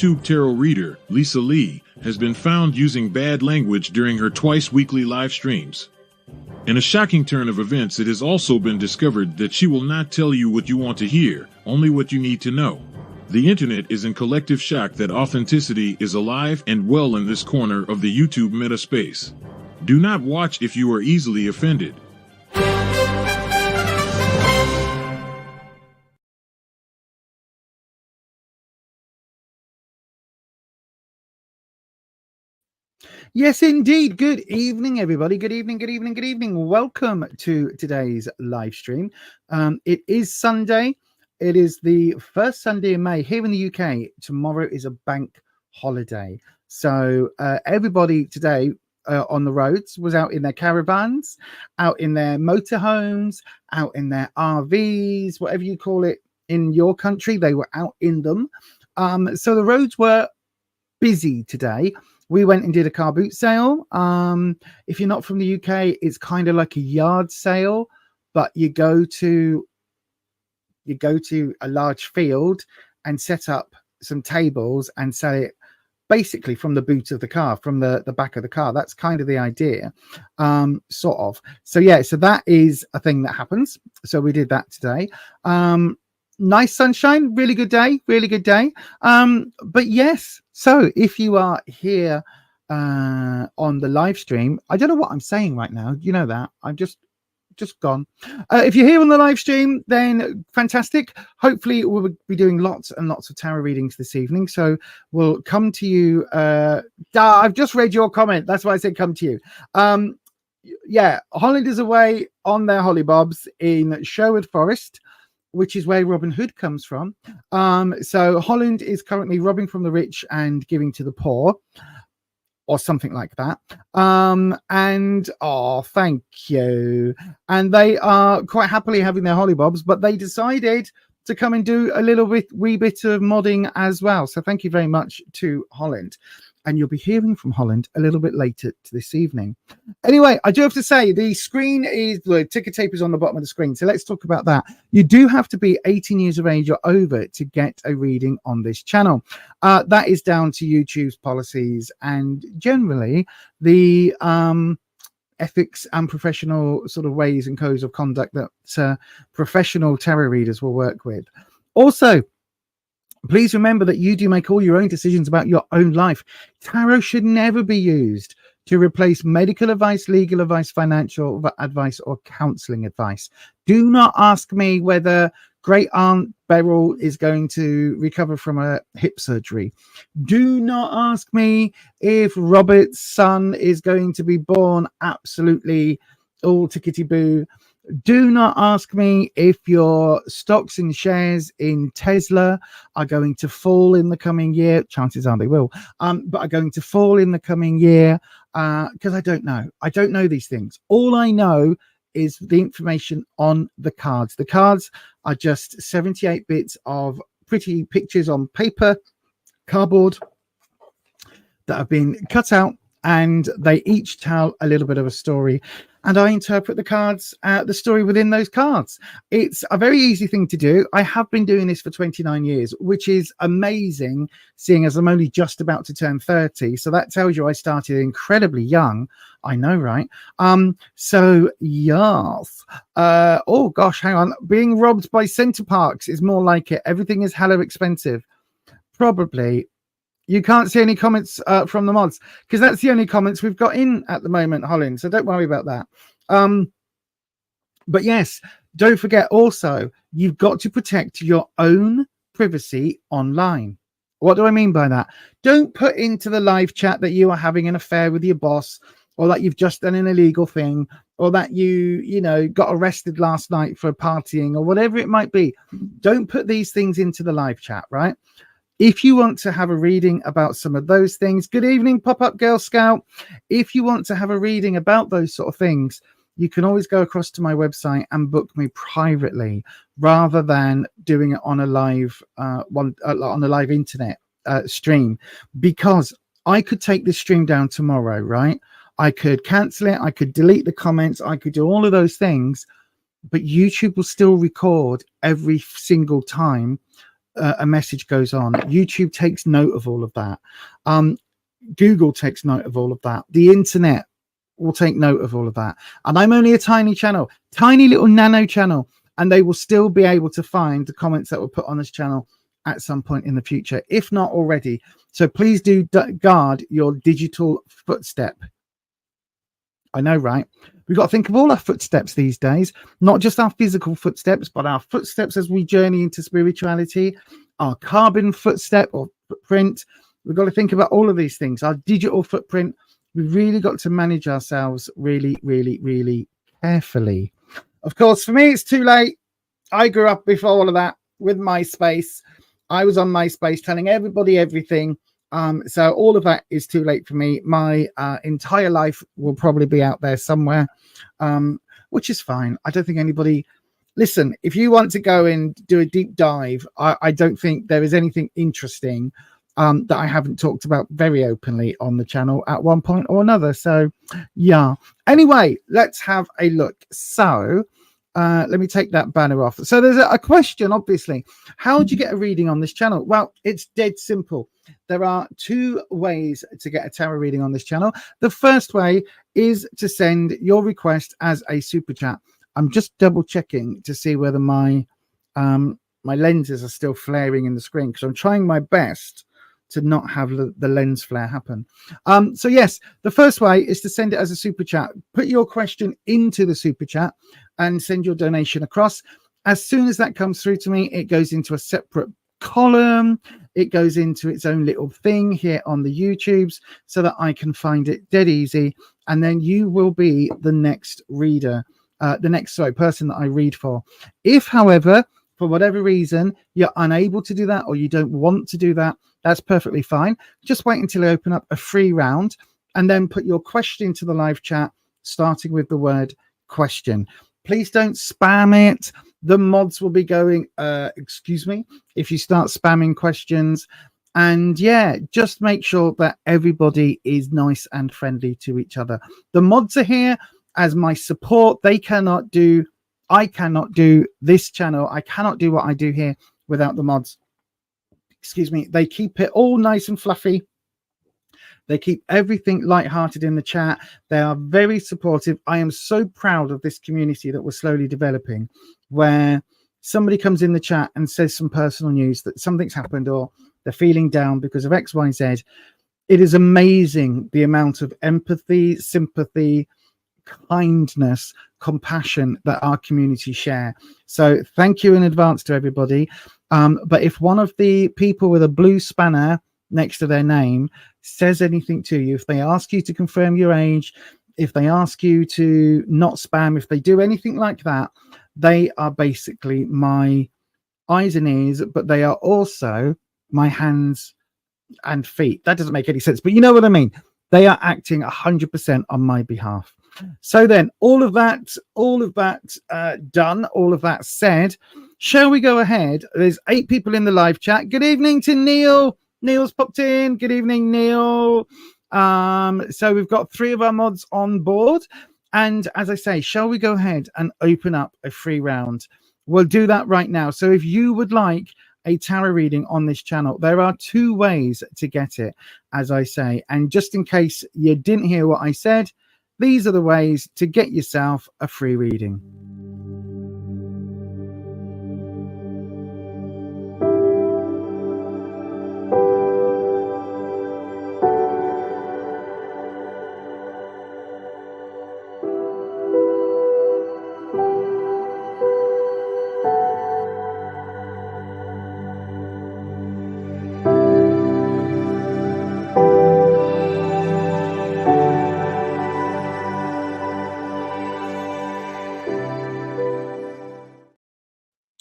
YouTube tarot reader, Lisa Lee, has been found using bad language during her twice-weekly live streams. In a shocking turn of events, it has also been discovered that she will not tell you what you want to hear, only what you need to know. The internet is in collective shock that authenticity is alive and well in this corner of the YouTube meta space. Do not watch if you are easily offended. Yes, indeed. Good evening, everybody. Good evening, good evening, good evening. Welcome to today's live stream. It is Sunday. It is the first Sunday in May here in the UK. Tomorrow is a bank holiday. So everybody today on the roads was out in their caravans, out in their motorhomes, out in their RVs, whatever you call it in your country. They were out in them. So the roads were busy today. We went and did a car boot sale. If you're not from the UK, it's kind of like a yard sale, but you go to a large field and set up some tables and sell it basically from the boot of the car, from the back of the car. That's kind of the idea, sort of. So yeah, so that is a thing that happens. So we did that today. Nice sunshine, really good day. But yes, so if you are here on the live stream, I don't know what I'm saying right now. You know that I'm just gone. If you're here on the live stream, then fantastic. Hopefully we'll be doing lots and lots of tarot readings this evening. So we'll come to you. I've just read your comment. That's why I said come to you. Yeah, Holland is away on their hollybobs in Sherwood Forest, which is where Robin Hood comes from. So Holland is currently robbing from the rich and giving to the poor, or something like that. And oh, thank you. And they are quite happily having their hollybobs, but they decided to come and do a wee bit of modding as well. So thank you very much to Holland. And you'll be hearing from Holland a little bit later this evening. Anyway, I do have to say the screen is, the ticker tape is on the bottom of the screen. So let's talk about that. You do have to be 18 years of age or over to get a reading on this channel. That is down to YouTube's policies and generally the ethics and professional sort of ways and codes of conduct that professional tarot readers will work with. Also, please remember that you do make all your own decisions about your own life. Tarot should never be used to replace medical advice, legal advice, financial advice, or counseling advice. Do not ask me whether Great Aunt Beryl is going to recover from a hip surgery. Do not ask me if Robert's son is going to be born absolutely all tickety-boo. Do not ask me if your stocks and shares in Tesla are going to fall in the coming year. Chances are they will, but are going to fall in the coming year because I don't know. I don't know these things. All I know is the information on the cards. The cards are just 78 bits of pretty pictures on paper, cardboard that have been cut out, and they each tell a little bit of a story. And I interpret the cards, the story within those cards. It's a very easy thing to do. I have been doing this for 29 years, which is amazing, seeing as I'm only just about to turn 30. So that tells you I started incredibly young. I know, right? So, yes. Oh, gosh, hang on. Being robbed by Center Parks is more like it. Everything is hella expensive. Probably. You can't see any comments from the mods because that's the only comments we've got in at the moment, Holland. So don't worry about that. But yes, don't forget also, you've got to protect your own privacy online. What do I mean by that? Don't put into the live chat that you are having an affair with your boss, or that you've just done an illegal thing, or that you got arrested last night for partying, or whatever it might be. Don't put these things into the live chat, right? If you want to have a reading about some of those things, good evening, Pop-Up Girl Scout. If you want to have a reading about those sort of things, you can always go across to my website and book me privately, rather than doing it on a live on a live internet stream, because I could take this stream down tomorrow, right? I could cancel it, I could delete the comments, I could do all of those things, but YouTube will still record every single time a message goes on. YouTube takes note of all of that. Google takes note of all of that. The internet will take note of all of that. And I'm only a tiny channel, tiny little nano channel, and they will still be able to find the comments that were put on this channel at some point in the future, if not already. So please do guard your digital footstep. I know, right? We've got to think of all our footsteps these days, not just our physical footsteps, but our footsteps as we journey into spirituality, our carbon footstep or footprint. We've got to think about all of these things, our digital footprint. We've really got to manage ourselves really, really, really carefully. Of course, for me, it's too late. I grew up before all of that with MySpace. I was on MySpace telling everybody everything. So all of that is too late for me. My entire life will probably be out there somewhere, which is fine. I don't think anybody... Listen, if you want to go and do a deep dive, I don't think there is anything interesting that I haven't talked about very openly on the channel at one point or another. So, yeah. Anyway, let's have a look. So, let me take that banner off. So there's a question, obviously. How do you get a reading on this channel? Well, it's dead simple. There are two ways to get a tarot reading on this channel. The first way is to send your request as a super chat. I'm just double checking to see whether my lenses are still flaring in the screen, because I'm trying my best to not have the lens flare happen. So yes, the first way is to send it as a super chat. Put your question into the super chat and send your donation across. As soon as that comes through to me, it goes into a separate column. It goes into its own little thing here on the YouTubes so that I can find it dead easy. And then you will be the next reader, person that I read for. If, however, for whatever reason, you're unable to do that or you don't want to do that, that's perfectly fine. Just wait until I open up a free round and then put your question into the live chat, starting with the word question. Please don't spam it. The mods will be going, excuse me, if you start spamming questions. And yeah, just make sure that everybody is nice and friendly to each other. The mods are here as my support. I cannot do this channel. I cannot do what I do here without the mods. Excuse me. They keep it all nice and fluffy. They keep everything lighthearted in the chat. They are very supportive. I am so proud of this community that we're slowly developing, where somebody comes in the chat and says some personal news that something's happened or they're feeling down because of X, Y, Z. It is amazing the amount of empathy, sympathy, kindness, compassion that our community share. So thank you in advance to everybody. But if one of the people with a blue spanner next to their name says anything to you, if they ask you to confirm your age, if they ask you to not spam, if they do anything like that, they are basically my eyes and ears, but they are also my hands and feet. That doesn't make any sense, but you know what I mean. They are acting 100% on my behalf. So then, all of that done, all of that said, shall we go ahead? There's 8 people in the live chat. Good evening to Neil. Neil's popped in. Good evening, Neil. So we've got 3 of our mods on board. And as I say, shall we go ahead and open up a free round? We'll do that right now. So if you would like a tarot reading on this channel, there are 2 ways to get it, as I say. And just in case you didn't hear what I said, these are the ways to get yourself a free reading.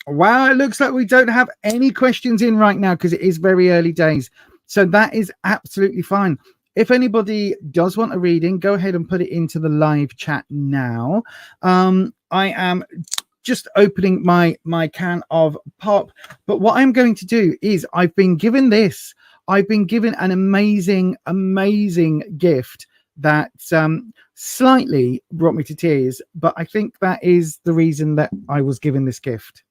Wow, it looks like we don't have any questions in right now because it is very early days. So that is absolutely fine. If anybody does want a reading, go ahead and put it into the live chat now. I am just opening my can of pop. But what I'm going to do is I've been given an amazing, amazing gift that slightly brought me to tears. But I think that is the reason that I was given this gift.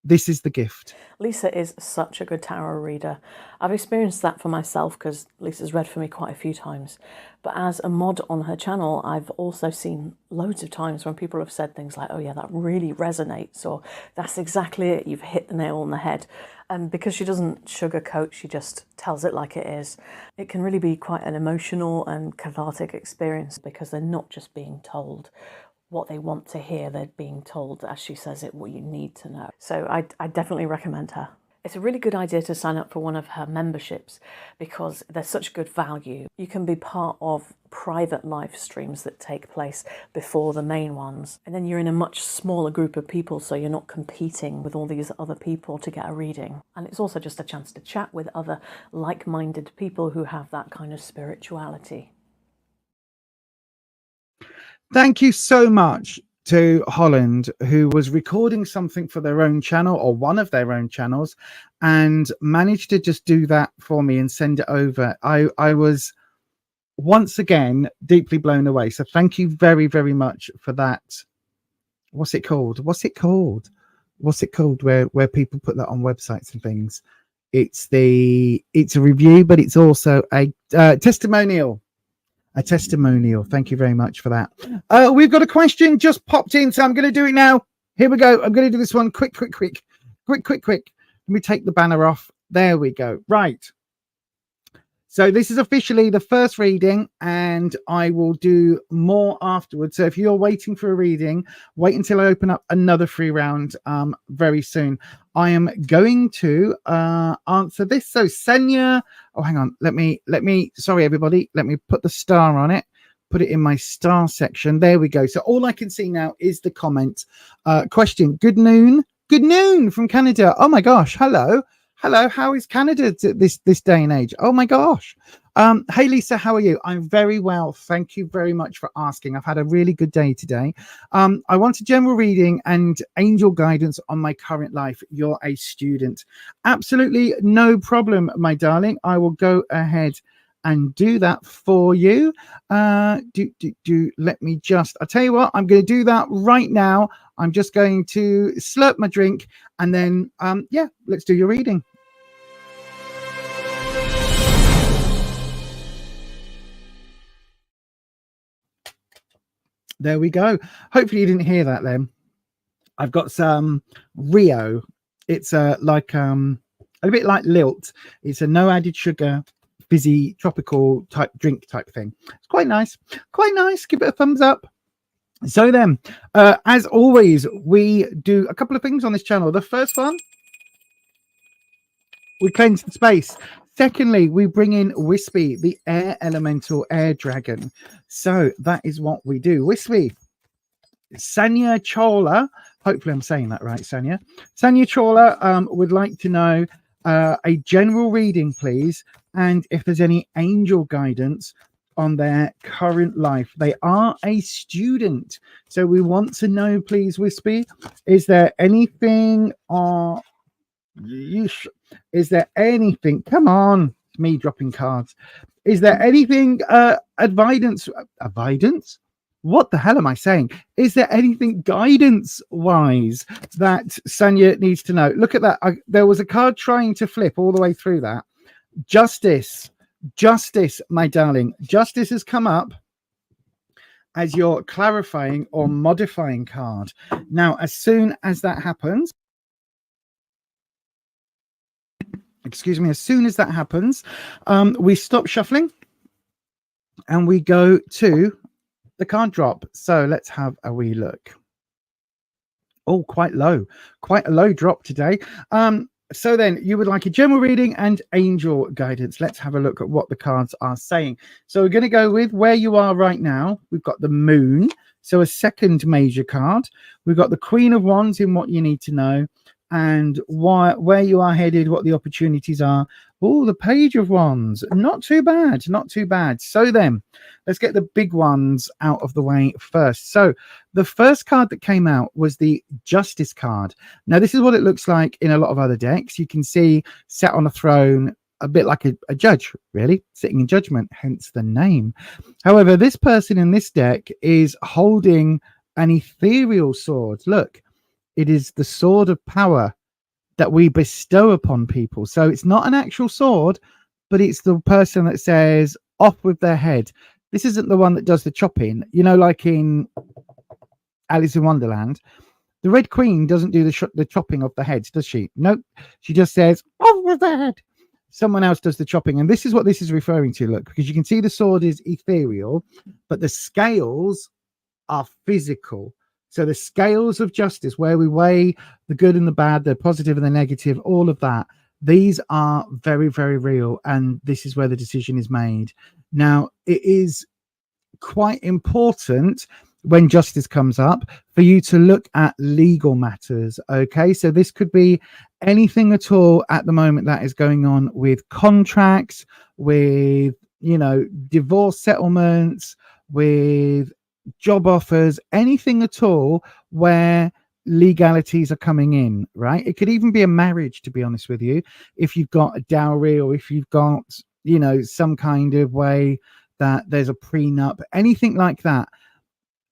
this is the gift. Lisa is such a good tarot reader. I've experienced that for myself because Lisa's read for me quite a few times. But as a mod on her channel, I've also seen loads of times when people have said things like, oh yeah, that really resonates, or that's exactly it, you've hit the nail on the head. And because she doesn't sugarcoat, she just tells it like it is. It can really be quite an emotional and cathartic experience because they're not just being told what they want to hear, they're being told, as she says it, what you need to know. So I definitely recommend her. It's a really good idea to sign up for one of her memberships because they're such good value. You can be part of private live streams that take place before the main ones. And then you're in a much smaller group of people, so you're not competing with all these other people to get a reading. And it's also just a chance to chat with other like-minded people who have that kind of spirituality. Thank you so much to Holland, who was recording something for their own channel or one of their own channels and managed to just do that for me and send it over. I was once again deeply blown away. So thank you very, very much for that. What's it called? What's it called where people put that on websites and things? It's a review, but it's also a testimonial. A testimonial. Thank you very much for that. We've got a question just popped in, so I'm going to do it now. Here we go. I'm going to do this one quick. Let me take the banner off. There we go. Right. So this is officially the first reading, and I will do more afterwards. So if you're waiting for a reading, wait until I open up another free round very soon. I am going to answer this. So Senya, oh, hang on. Let me, sorry, everybody. Let me put the star on it. Put it in my star section. There we go. So all I can see now is the comment. Question. Good noon from Canada. Oh my gosh. Hello. How is Canada this day and age? Oh my gosh. Hey Lisa, how are you? I'm very well, thank you very much for asking. I've had a really good day today. I want a general reading and angel guidance on my current life. You're a student. Absolutely no problem, my darling. I will go ahead and do that for you. Let me just, I'll tell you what, I'm going to do that right now. I'm just going to slurp my drink and then yeah, let's do your reading. There we go. Hopefully you didn't hear that then. I've got some Rio. It's like a bit like Lilt. It's a no added sugar, fizzy, tropical type drink type thing. It's quite nice. Give it a thumbs up. So then, as always, we do a couple of things on this channel. The first one, we cleanse the space. Secondly, we bring in Wispy, the air elemental air dragon. So that is what we do. Wispy, Sanya Chola, hopefully I'm saying that right, Sanya. Sanya Chola would like to know a general reading, please, and if there's any angel guidance on their current life. They are a student, so we want to know, please, Wispy, is there anything is there anything, come on, me dropping cards, is there anything advidence, what the hell am I saying? Is there anything guidance wise that Sanya needs to know? Look at that. There was a card trying to flip all the way through that. Justice, my darling. Justice has come up as your clarifying or modifying card. Now, as soon as that happens, as soon as that happens, we stop shuffling and we go to the card drop. So let's have a wee look. Oh, quite a low drop today. So then you would like a general reading and angel guidance. Let's have a look at what the cards are saying. So we're going to go with where you are right now. We've got the moon, so a second major card. We've got the Queen of Wands in what you need to know, and where you are headed, what the opportunities are. Oh, the Page of Wands. Not too bad. So then, let's get the big ones out of the way first. So the first card that came out was the Justice card. Now, this is what it looks like in a lot of other decks. You can see sat on a throne, a bit like a judge, really, sitting in judgment, hence the name. However, this person in this deck is holding an ethereal sword. Look. It is the sword of power that we bestow upon people. So it's not an actual sword, but it's the person that says off with their head. This isn't the one that does the chopping, you know, like in Alice in Wonderland. The Red Queen doesn't do the chopping of the heads, does she? Nope. She just says off with their head. Someone else does the chopping, and this is what this is referring to. Look, because you can see the sword is ethereal, but the scales are physical. So the scales of justice, where we weigh the good and the bad, the positive and the negative, all of that, these are very, very real, and this is where the decision is made. Now, it is quite important when justice comes up for you to look at legal matters. Okay, so this could be anything at all at the moment that is going on with contracts, with, you know, divorce settlements, with job offers, anything at all where legalities are coming in, right? It could even be a marriage, to be honest with you, if you've got a dowry, or if you've got, you know, some kind of way that there's a prenup, anything like that.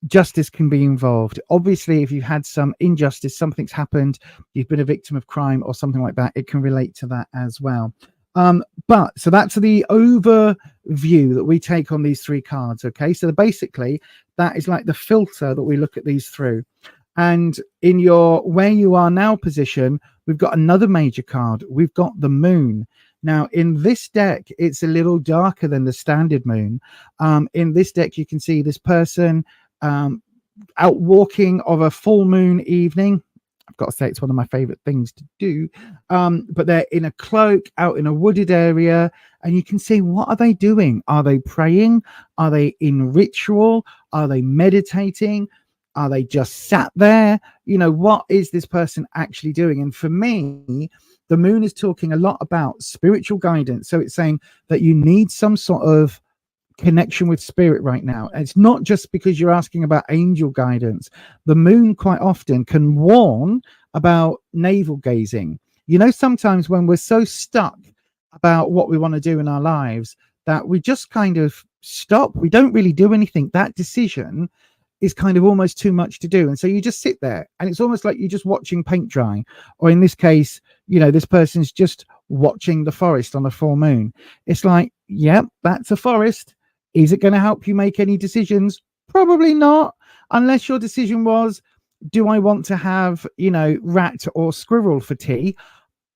Justice can be involved. Obviously, if you've had some injustice, something's happened, you've been a victim of crime or something like that, it can relate to that as well. But so that's the overview that we take on these three cards. Okay, so basically that is like the filter that we look at these through. And in your where you are now position, we've got another major card. We've got the moon. Now, in this deck, it's a little darker than the standard moon. In this deck, you can see this person out walking of a full moon evening. I've got to say, it's one of my favorite things to do. But they're in a cloak out in a wooded area, and you can see, what are they doing? Are they praying? Are they in ritual? Are they meditating? Are they just sat there? You know, what is this person actually doing? And for me, the moon is talking a lot about spiritual guidance. So it's saying that you need some sort of connection with spirit right now. And it's not just because you're asking about angel guidance. The moon quite often can warn about navel gazing. You know, sometimes when we're so stuck about what we want to do in our lives that we just kind of stop, we don't really do anything. That decision is kind of almost too much to do, and so you just sit there, and it's almost like you're just watching paint dry. Or in this case, you know, this person's just watching the forest on a full moon. It's like, yep, that's a forest. Is it going to help you make any decisions? Probably not, unless your decision was, do I want to have, you know, rat or squirrel for tea?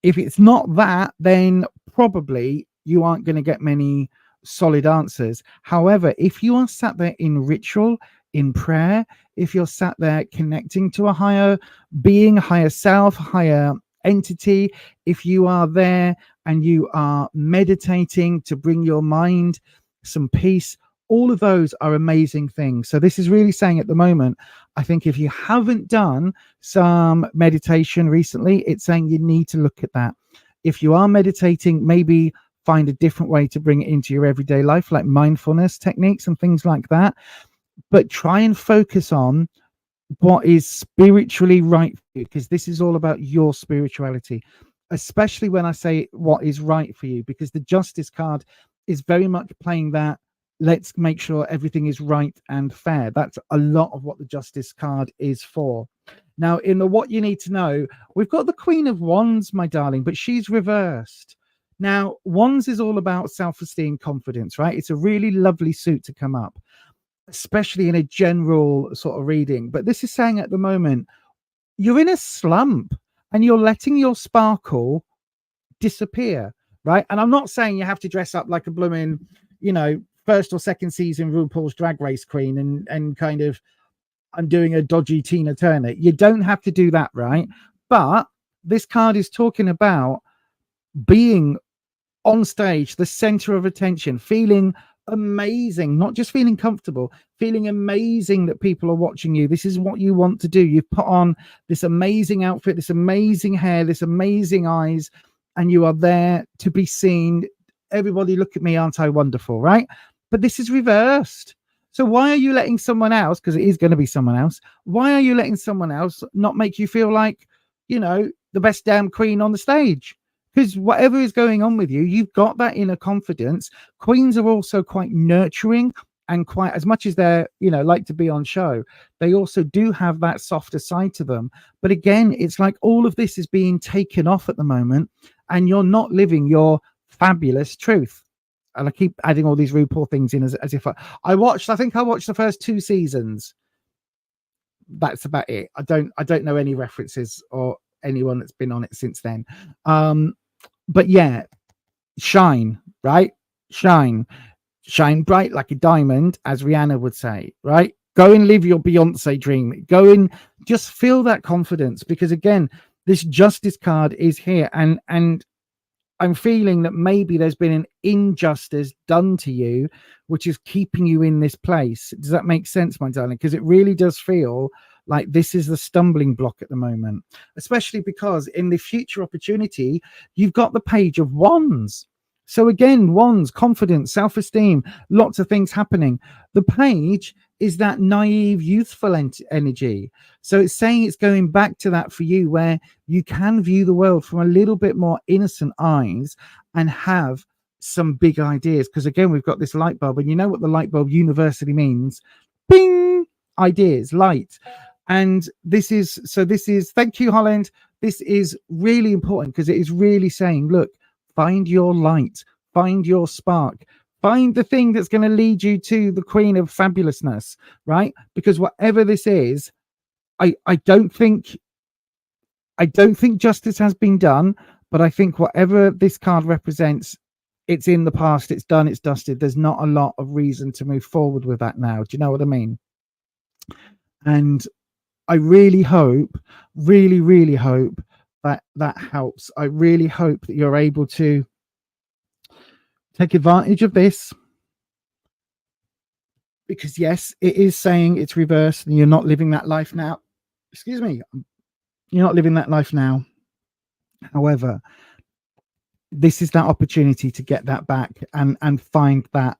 If it's not that, then probably you aren't going to get many solid answers. However, if you are sat there in ritual, in prayer, if you're sat there connecting to a higher being, higher self, higher entity, if you are there and you are meditating to bring your mind some peace, all of those are amazing things. So this is really saying at the moment, I think if you haven't done some meditation recently, it's saying you need to look at that. If you are meditating, maybe find a different way to bring it into your everyday life, like mindfulness techniques and things like that. But try and focus on what is spiritually right for you, because this is all about your spirituality, especially when I say what is right for you, because the justice card is very much playing that. Let's make sure everything is right and fair. That's a lot of what the justice card is for. Now, in the what you need to know, we've got the Queen of Wands, my darling, but she's reversed. Now, Wands is all about self-esteem, confidence, right? It's a really lovely suit to come up, especially in a general sort of reading. But this is saying at the moment, you're in a slump and you're letting your sparkle disappear, right? And I'm not saying you have to dress up like a blooming, you know, first or second season RuPaul's Drag Race queen and kind of, I'm doing a dodgy Tina Turner. You don't have to do that, right? But this card is talking about being on stage, the center of attention, feeling amazing, not just feeling comfortable, feeling amazing that people are watching you. This is what you want to do. You've put on this amazing outfit, this amazing hair, this amazing eyes, and you are there to be seen. Everybody, look at me, aren't I wonderful, right? But this is reversed. So why are you letting someone else, because it is going to be someone else, why are you letting someone else not make you feel like, you know, the best damn queen on the stage? Because whatever is going on with you, you've got that inner confidence. Queens are also quite nurturing and quite as much as they're, you know, like to be on show, they also do have that softer side to them. But again, it's like all of this is being taken off at the moment, and you're not living your fabulous truth. And I keep adding all these RuPaul things in as if I watched the first 2 seasons. That's about it. I don't know any references or anyone that's been on it since then. But yeah, shine, right? Shine bright like a diamond, as Rihanna would say, right? Go and live your Beyonce dream. Go and just feel that confidence, because again, this justice card is here, and I'm feeling that maybe there's been an injustice done to you, which is keeping you in this place. Does that make sense, my darling? Because it really does feel like this is the stumbling block at the moment, especially because in the future opportunity, you've got the Page of Wands. So again, wands, confidence, self-esteem, lots of things happening. The page is that naive, youthful energy. So it's saying it's going back to that for you, where you can view the world from a little bit more innocent eyes and have some big ideas. Because again, we've got this light bulb, and you know what the light bulb universally means. Bing! Ideas, light. And this is, thank you, Holland. This is really important, because it is really saying, look, find your light, find your spark, find the thing that's going to lead you to the queen of fabulousness, right? Because whatever this is, I don't think justice has been done, but I think whatever this card represents, it's in the past, it's done, it's dusted. There's not a lot of reason to move forward with that now. Do you know what I mean? And I really hope, really hope that helps. I really hope that you're able to take advantage of this, because yes, it is saying it's reversed and you're not living that life now. Excuse me, you're not living that life now. However, this is that opportunity to get that back and find that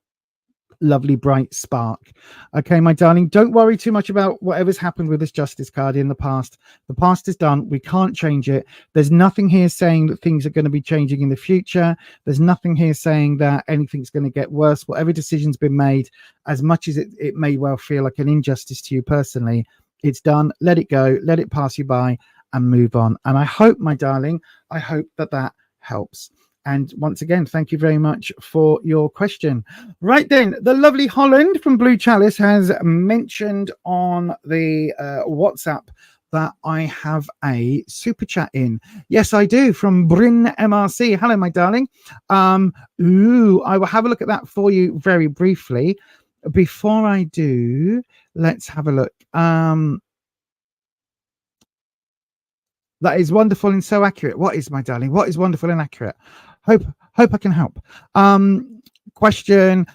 lovely bright spark. Okay, my darling, don't worry too much about whatever's happened with this justice card in the past. The past is done. We can't change it. There's nothing here saying that things are going to be changing in the future. There's nothing here saying that anything's going to get worse. Whatever decision's been made, as much as it may well feel like an injustice to you personally, it's done. Let it go, let it pass you by, and move on. And I hope, my darling, I hope that helps. And once again, thank you very much for your question. Right then, the lovely Holland from Blue Chalice has mentioned on the WhatsApp that I have a super chat in. Yes, I do, from Bryn MRC. Hello, my darling. I will have a look at that for you very briefly. Before I do, let's have a look. That is wonderful and so accurate. What is, my darling? What is wonderful and accurate? Hope I can help. Question.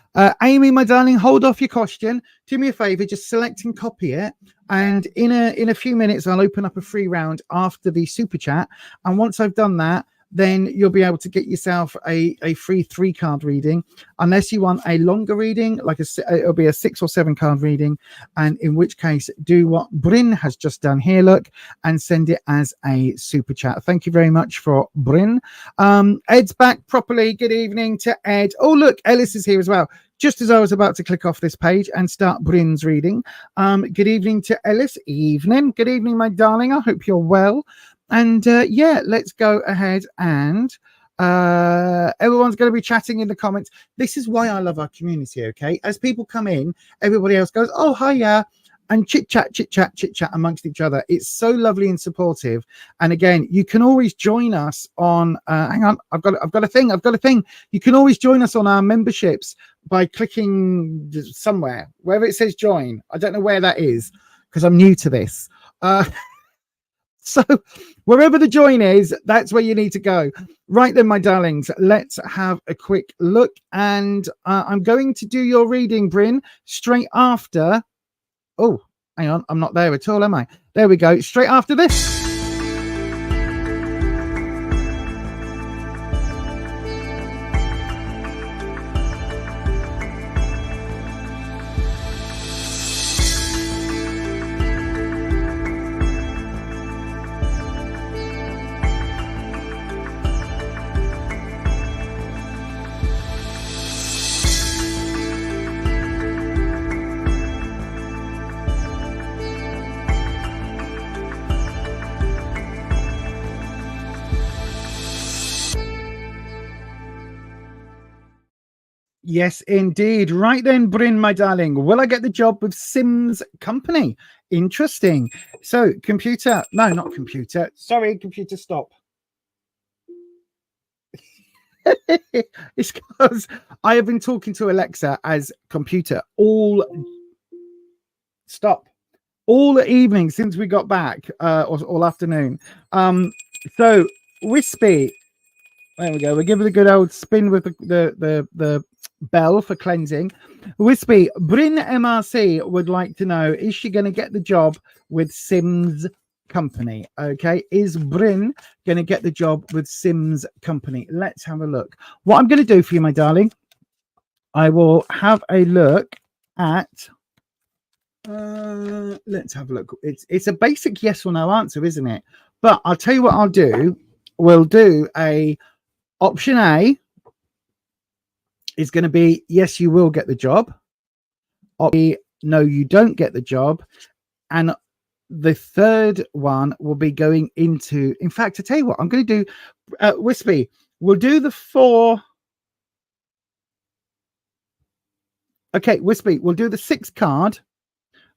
Amy, my darling, hold off your question. Do me a favor, just select and copy it. And in a few minutes, I'll open up a free round after the super chat. And once I've done that, then you'll be able to get yourself a free 3-card reading, unless you want a longer reading, like it'll be a 6 or 7 card reading. And in which case, do what Bryn has just done here, look, and send it as a super chat. Thank you very much for Bryn. Ed's back properly. Good evening to Ed. Oh, look, Ellis is here as well, just as I was about to click off this page and start Bryn's reading. Good evening to Ellis. Evening. Good evening, my darling. I hope you're well. And yeah, let's go ahead and everyone's going to be chatting in the comments. This is why I love our community, okay? As people come in, everybody else goes, oh, hiya, and chit chat amongst each other. It's so lovely and supportive. And again, you can always join us on hang on, I've got a thing. You can always join us on our memberships by clicking somewhere, wherever it says join. I don't know where that is, because I'm new to this. So wherever the join is, that's where you need to go. Right then, my darlings, let's have a quick look. And I'm going to do your reading, Bryn, straight after. Oh, hang on. I'm not there at all, am I? There we go. Straight after this. Yes, indeed. Right then, Bryn, my darling, will I get the job with Sims Company? Interesting. So, computer, no, not computer. Sorry, computer, stop. It's because I have been talking to Alexa as computer all the evening since we got back, or all afternoon. So Wispy, there we go. We'll give it a good old spin with the bell for cleansing. Wispy, Bryn MRC would like to know, is she going to get the job with Sims Company? Okay, is Bryn going to get the job with Sims Company? Let's have a look. What I'm going to do for you, my darling, I will have a look at let's have a look. It's a basic yes or no answer, isn't it? But I'll tell you what I'll do. We'll do a option A is going to be yes, you will get the job. Option B, no, you don't get the job. And the third one will be going into, in fact, I tell you what, I'm going to do, Wispy, we'll do the 4. Okay, Wispy, we'll do the 6 card.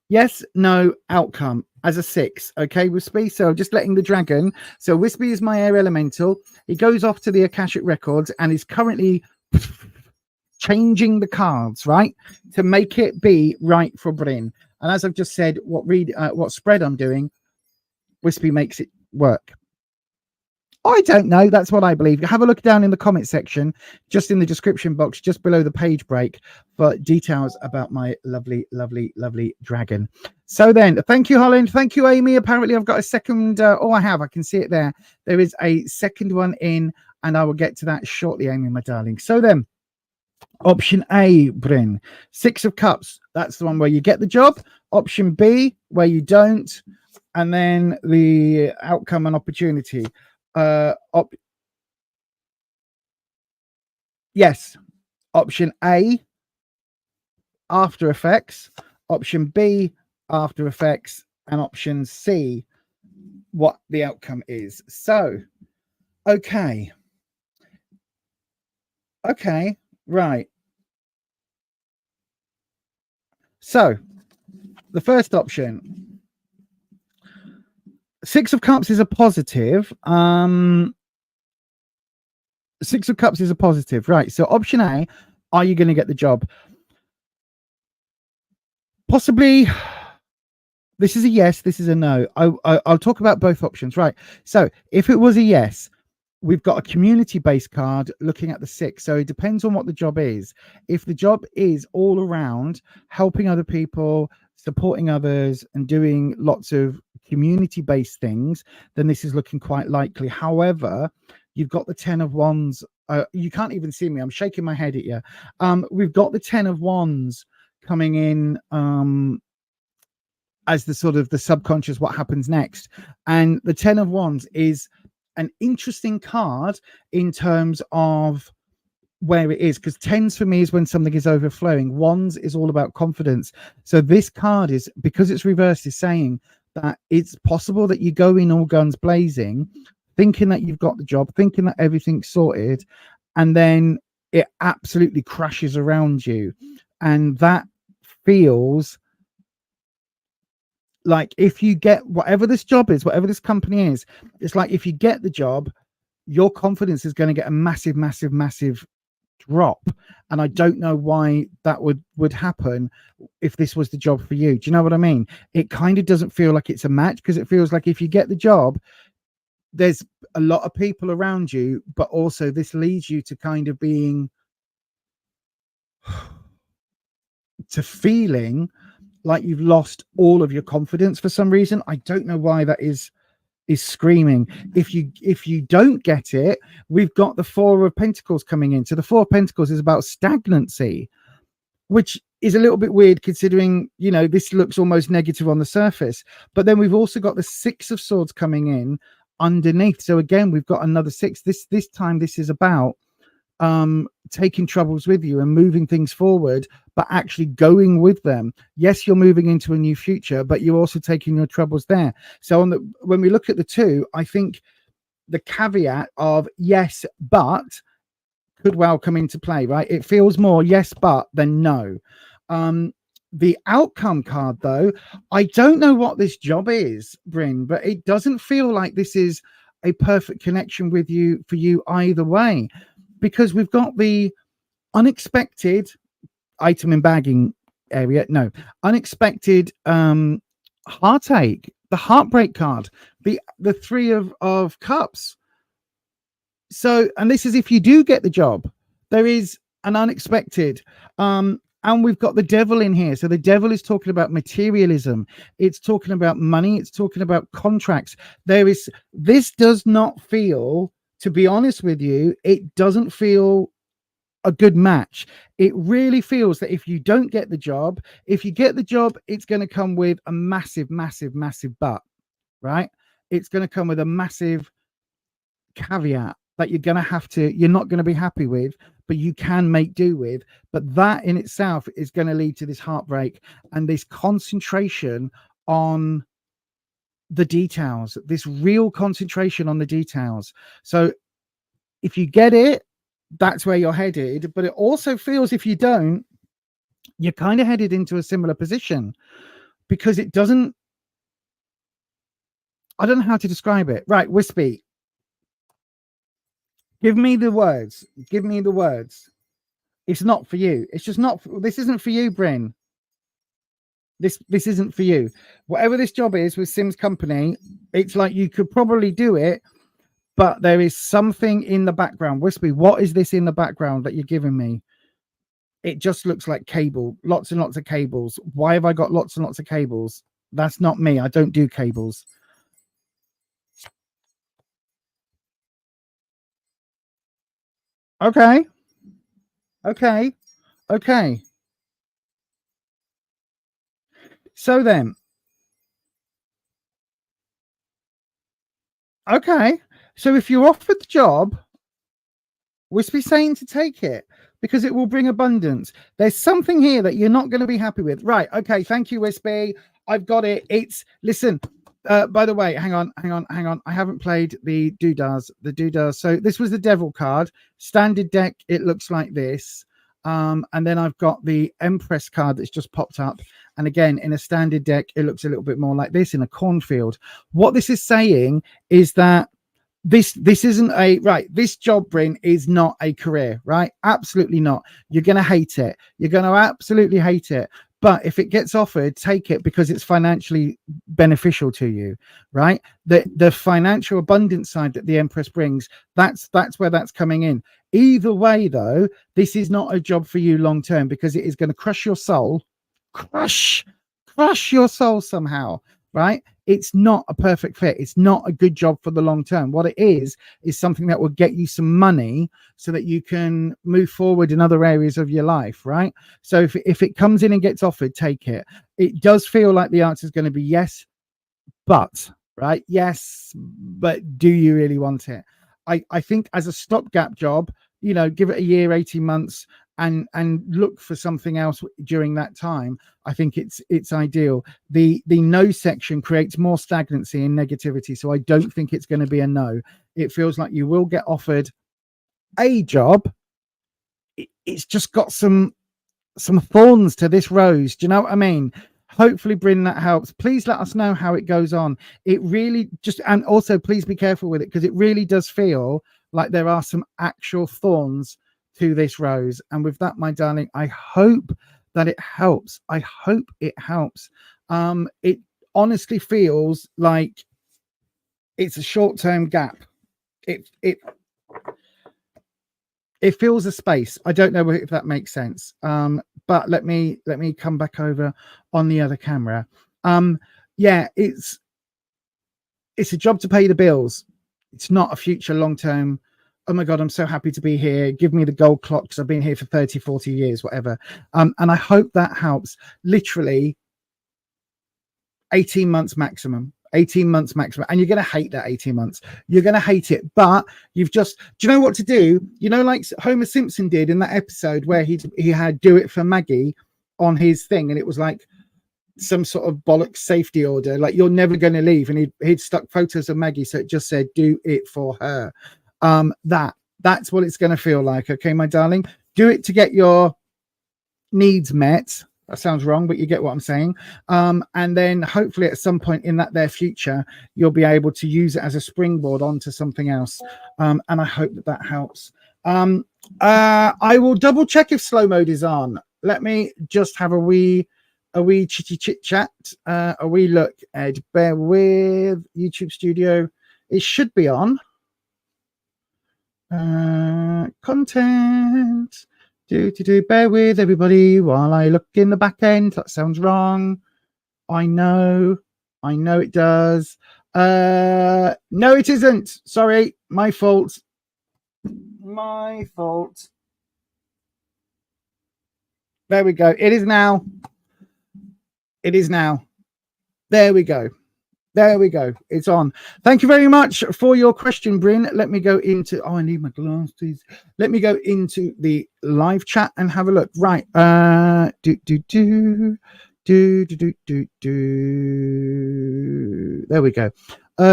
Yes, no, outcome as a 6. Okay, Wispy. So just letting the dragon. So Wispy is my air elemental. He goes off to the Akashic Records and is currently changing the cards, right, to make it be right for Bryn. And as I've just said, what spread I'm doing, Wispy makes it work. I don't know. That's what I believe. Have a look down in the comment section, just in the description box, just below the page break, for details about my lovely, lovely, lovely dragon. So then, thank you, Holland. Thank you, Amy. Apparently, I've got a second. I can see it there. There is a second one in, and I will get to that shortly, Amy, my darling. So then, option A, Bryn, 6 of Cups. That's the one where you get the job. Option B, where you don't. And then the outcome and opportunity. Yes, option A, After Effects. Option B, After Effects. And option C, what the outcome is. So, okay, right. So the first option, 6 of Cups is a positive. 6 of Cups is a positive, right? So option A, are you going to get the job? Possibly. This is a yes, this is a no. I'll talk about both options, right? So if it was a yes, we've got a community-based card looking at the 6. So it depends on what the job is. If the job is all around helping other people, supporting others, and doing lots of community-based things, then this is looking quite likely. However, you've got the 10 of Wands. You can't even see me. I'm shaking my head at you. We've got the 10 of Wands coming in as the sort of the subconscious, what happens next. And the 10 of Wands is an interesting card in terms of where it is, because 10s for me is when something is overflowing. Wands is all about confidence. So this card is, because it's reversed, is saying that it's possible that you go in all guns blazing, thinking that you've got the job, thinking that everything's sorted, and then it absolutely crashes around you. And that feels like, if you get whatever this job is, whatever this company is, it's like if you get the job, your confidence is going to get a massive, massive, massive drop. And I don't know why that would happen if this was the job for you. Do you know what I mean? It kind of doesn't feel like it's a match, because it feels like if you get the job, there's a lot of people around you, but also this leads you to kind of being to feeling like you've lost all of your confidence for some reason. I don't know why that is screaming. If you don't get it, we've got the 4 of Pentacles coming in. So the 4 of Pentacles is about stagnancy, which is a little bit weird considering, you know, this looks almost negative on the surface. But then we've also got the 6 of Swords coming in underneath. So again, we've got another 6. This time this is about taking troubles with you and moving things forward, but actually going with them. Yes, you're moving into a new future, but you're also taking your troubles there. So when we look at the 2, I think the caveat of yes, but could well come into play, right? It feels more yes, but than no. The outcome card, though, I don't know what this job is, Bryn, but it doesn't feel like this is a perfect connection with you for you either way, because we've got the unexpected item in bagging area. No, unexpected heartache, the heartbreak card, the three of cups. So, and this is if you do get the job, there is an unexpected. And we've got the devil in here. So the devil is talking about materialism. It's talking about money. It's talking about contracts. This does not feel, to be honest with you, it doesn't feel a good match. It really feels that if you don't get the job, if you get the job, it's going to come with a massive, massive, massive but, right? It's going to come with a massive caveat that you're not going to be happy with, but you can make do with. But that in itself is going to lead to this heartbreak and this concentration on the details, this real concentration on the details. So if you get it, that's where you're headed. But it also feels if you don't, you're kind of headed into a similar position, because it doesn't, I don't know how to describe it. Right, Wispy, give me the words. Give me the words. It's not for you. It's just not. This isn't for you, Bryn. This isn't for you. Whatever this job is with Sim's company, it's like you could probably do it, but there is something in the background. Wispy, what is this in the background that you're giving me? It just looks like cable. Lots and lots of cables. Why have I got lots and lots of cables? That's not me. I don't do cables. Okay. Okay. Okay. So then. Okay. So if you're offered the job, Wispy saying to take it because it will bring abundance. There's something here that you're not going to be happy with. Right. Okay. Thank you, Wispy. I've got it. Listen, by the way, hang on. I haven't played the doodahs. So this was the devil card. Standard deck, it looks like this. And then I've got the Empress card that's just popped up. And again, in a standard deck, it looks a little bit more like this in a cornfield. What this is saying is that this isn't this job, Bryn, is not a career, right? Absolutely not. You're going to hate it. You're going to absolutely hate it. But if it gets offered, take it because it's financially beneficial to you, right? The financial abundance side that the Empress brings, that's where that's coming in. Either way, though, this is not a job for you long term because it is going to crush your soul, crush your soul somehow, right? It's not a perfect fit. It's not a good job for the long term. What it is something that will get you some money so that you can move forward in other areas of your life, right? So if it comes in and gets offered, take it. It does feel like the answer is going to be yes, but, right? Yes, but do you really want it? I think as a stopgap job, give it a year, 18 months, and look for something else during that time. I think it's ideal. The no section creates more stagnancy and negativity, so I don't think it's going to be a no. It feels like you will get offered a job. It's just got some thorns to this rose. Do you know what I mean? Hopefully, Bryn, that helps. Please let us know how it goes on. It really and also please be careful with it because it really does feel like there are some actual thorns to this rose. And with that, my darling, I hope that it helps. I hope it helps. It honestly feels like it's a short-term gap. It fills a space. I don't know if that makes sense. But let me come back over on the other camera. Yeah, it's a job to pay the bills. It's not a future long-term. Oh my God, I'm so happy to be here. Give me the gold clock because I've been here for 30, 40 years, whatever. And I hope that helps. Literally 18 months maximum. 18 months maximum. And you're going to hate that 18 months. You're going to hate it. But do you know what to do? Like Homer Simpson did in that episode where he had do it for Maggie on his thing. And it was like some sort of bollocks safety order. Like you're never going to leave. And he'd stuck photos of Maggie. So it just said, do it for her. That That's what it's going to feel like. Okay, my darling. Do it to get your needs met. That sounds wrong, but you get what I'm saying. And then hopefully at some point in that their future, you'll be able to use it as a springboard onto something else. And I hope that helps. I will double check if slow mode is on. Let me just have a wee chit chat. A wee look, Ed. Bear with YouTube Studio. It should be on. Content. Bear with everybody while I look in the back end. That sounds wrong. I know it does. No, it isn't. Sorry, my fault. There we go. It is now. There we go. It's on. Thank you very much for your question, Bryn. Let me go into. I need my glasses. Let me go into the live chat and have a look. Right. There we go.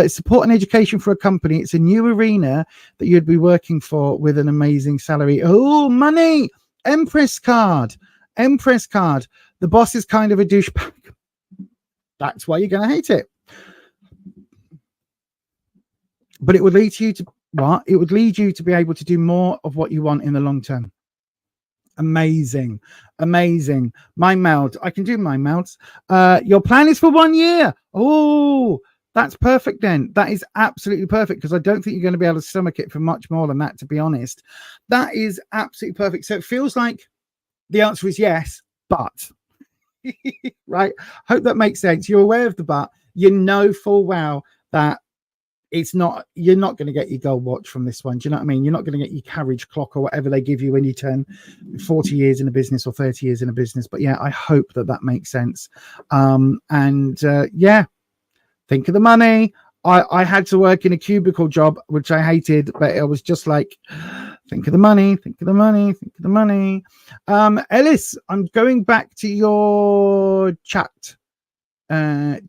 Support and education for a company. It's a new arena that you'd be working for with an amazing salary. Oh, money. Empress card. The boss is kind of a douchebag. That's why you're going to hate it. But it would lead you to what? It would lead you to be able to do more of what you want in the long term. Amazing. Mind meld. I can do mind melds. Your plan is for 1 year. Oh, that's perfect then. That is absolutely perfect because I don't think you're going to be able to stomach it for much more than that, to be honest. That is absolutely perfect. So it feels like the answer is yes, but right. Hope that makes sense. You're aware of the but. You know full well that it's not, you're not going to get your gold watch from this one. Do you know what I mean? You're not going to get your carriage clock or whatever they give you when you turn 40 years in a business or 30 years in a business. But yeah, I hope that makes sense. Yeah, think of the money. I had to work in a cubicle job, which I hated, but it was just like, think of the money. Ellis, I'm going back to your chat. Hang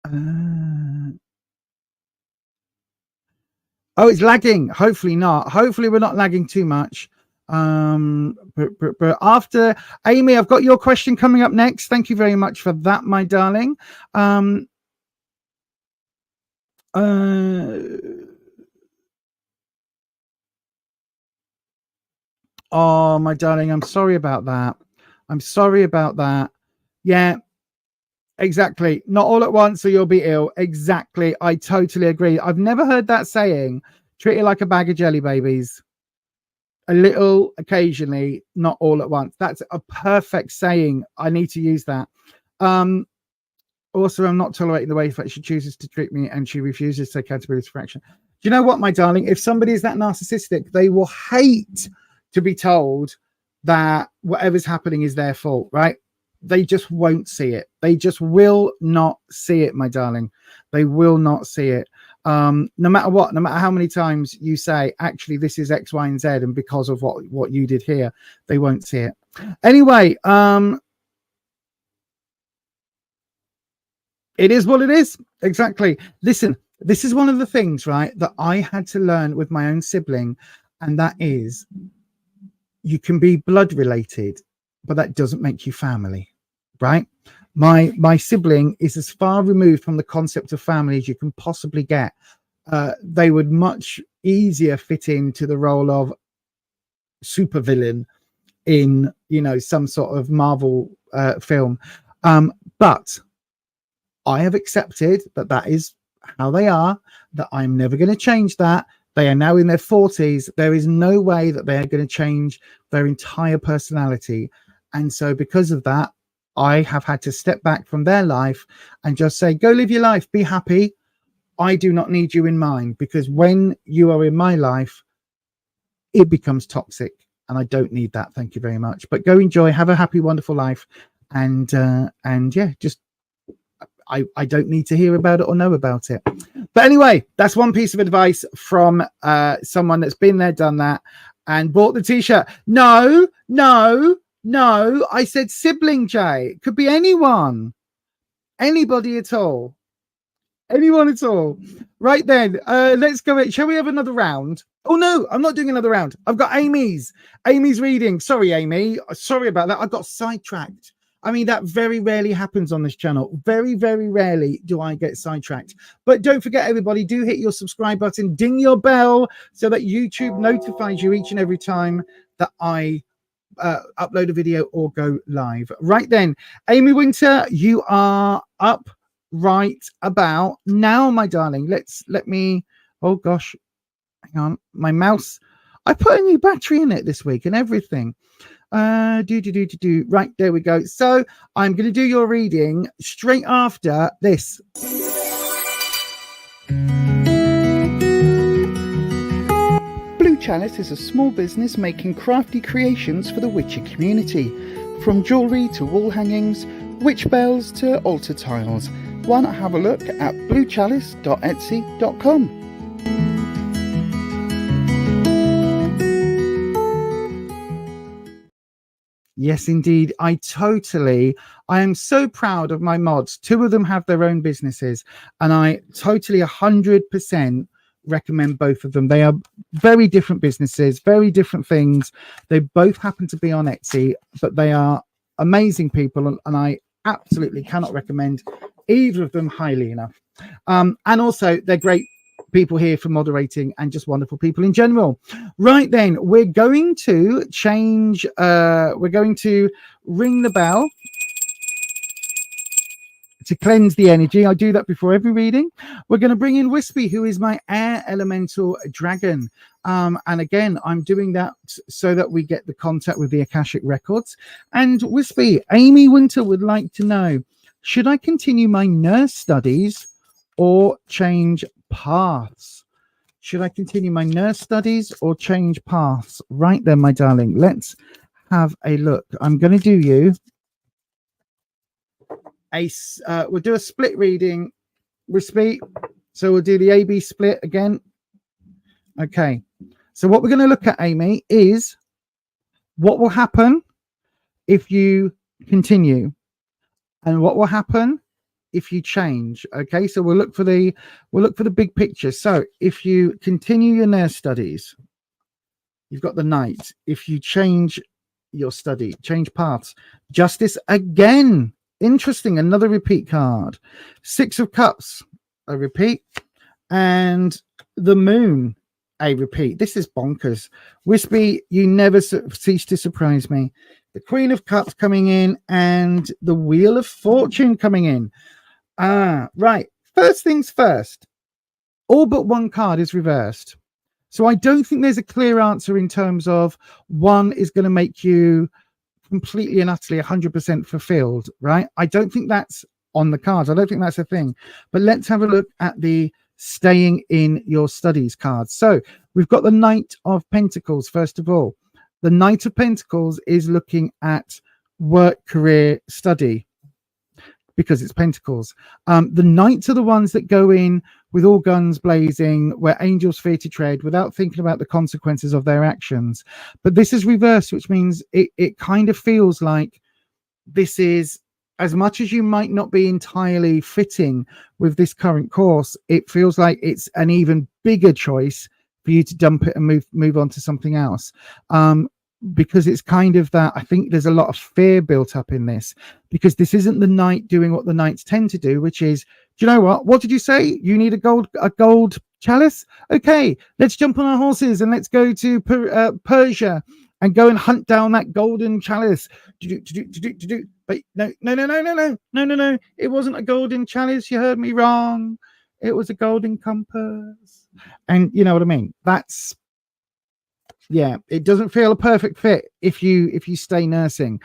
on. Oh, it's lagging. Hopefully not. Hopefully we're not lagging too much. But after Amy, I've got your question coming up next. Thank you very much for that, my darling. Oh, my darling, I'm sorry about that. Yeah. Exactly. Not all at once or you'll be ill. Exactly. I totally agree. I've never heard that saying. Treat it like a bag of jelly babies. A little occasionally, not all at once. That's a perfect saying. I need to use that. Also, I'm not tolerating the way that she chooses to treat me and she refuses to take accountability for action. Do you know what, my darling? If somebody is that narcissistic, they will hate to be told that whatever's happening is their fault, right? They just won't see it. They just will not see it, my darling. They will not see it. No matter what, no matter how many times you say, actually, this is X, Y, and Z, and because of what you did here, they won't see it. Anyway, it is what it is. Exactly. Listen, this is one of the things, right, that I had to learn with my own sibling, and that is you can be blood related, but that doesn't make you family. Right, my sibling is as far removed from the concept of family as you can possibly get. They would much easier fit into the role of supervillain in, you know, some sort of Marvel film. But I have accepted that is how they are, that I'm never going to change that. They are now in their 40s. There is no way that they are going to change their entire personality. And so because of that, I have had to step back from their life and just say, go live your life, be happy. I do not need you in mine, because when you are in my life, it becomes toxic and I don't need that. Thank you very much. But go enjoy, have a happy, wonderful life. And yeah, just, I don't need to hear about it or know about it. But anyway, that's one piece of advice from someone that's been there, done that, and bought the t-shirt. No, I said sibling, Jay. It could be anyone. Anybody at all. Anyone at all? Right then, let's go. Shall we have another round? Oh no, I'm not doing another round. I've got Amy's reading. Sorry, Amy. Sorry about that. I got sidetracked. I mean, that very rarely happens on this channel. Very, very rarely do I get sidetracked. But don't forget, everybody, do hit your subscribe button, ding your bell so that YouTube notifies you each and every time that I upload a video or go live. Right then, Amy Winter, you are up right about now, my darling. Let me, oh gosh, hang on, my mouse. I put a new battery in it this week and everything. Right, there we go. So I'm going to do your reading straight after this. Blue Chalice is a small business making crafty creations for the Witcher community. From jewellery to wall hangings, witch bells to altar tiles. Why not have a look at bluechalice.etsy.com. Yes, indeed. I am so proud of my mods. 2 of them have their own businesses, and I totally 100% recommend both of them. They are very different businesses, very different things. They both happen to be on Etsy, but they are amazing people, and I absolutely cannot recommend either of them highly enough. And also, they're great people here for moderating and just wonderful people in general. Right then, we're going to change, we're going to ring the bell to cleanse the energy. I do that before every reading. We're going to bring in Wispy, who is my air elemental dragon. And again, I'm doing that so that we get the contact with the Akashic records. And Wispy, Amy Winter would like to know, should I continue my nurse studies or change paths? Should I continue my nurse studies or change paths? Right then, my darling, let's have a look. I'm going to do you we'll do a split reading, Wispy. So we'll do the AB split again. Okay. So what we're going to look at, Amy, is what will happen if you continue and what will happen if you change. Okay, so we'll look for the big picture. So if you continue your nurse studies, you've got the Knight. If you change your study, change paths, Justice again. Interesting, another repeat card. 6 of Cups, a repeat, and the Moon, a repeat. This is bonkers. Wispy, you never cease to surprise me. The Queen of Cups coming in and the Wheel of Fortune coming in. Right. First things first. All but one card is reversed. So I don't think there's a clear answer in terms of one is going to make you completely and utterly 100% fulfilled, right? I don't think that's on the cards. I don't think that's a thing. But let's have a look at the staying in your studies cards. So we've got the Knight of Pentacles, first of all. The Knight of Pentacles is looking at work, career, study, because it's Pentacles. The Knights are the ones that go in with all guns blazing, where angels fear to tread, without thinking about the consequences of their actions. But this is reversed, which means it kind of feels like this is, as much as you might not be entirely fitting with this current course, it feels like it's an even bigger choice for you to dump it and move on to something else. Because it's kind of that, I think there's a lot of fear built up in this, because this isn't the Knight doing what the Knights tend to do, which is, do you know what did you say? You need a gold chalice? Okay, let's jump on our horses and let's go to Persia and go and hunt down that golden chalice. But no, it wasn't a golden chalice. You heard me wrong. It was a golden compass. And you know what I mean? That's, yeah, it doesn't feel a perfect fit if you stay nursing.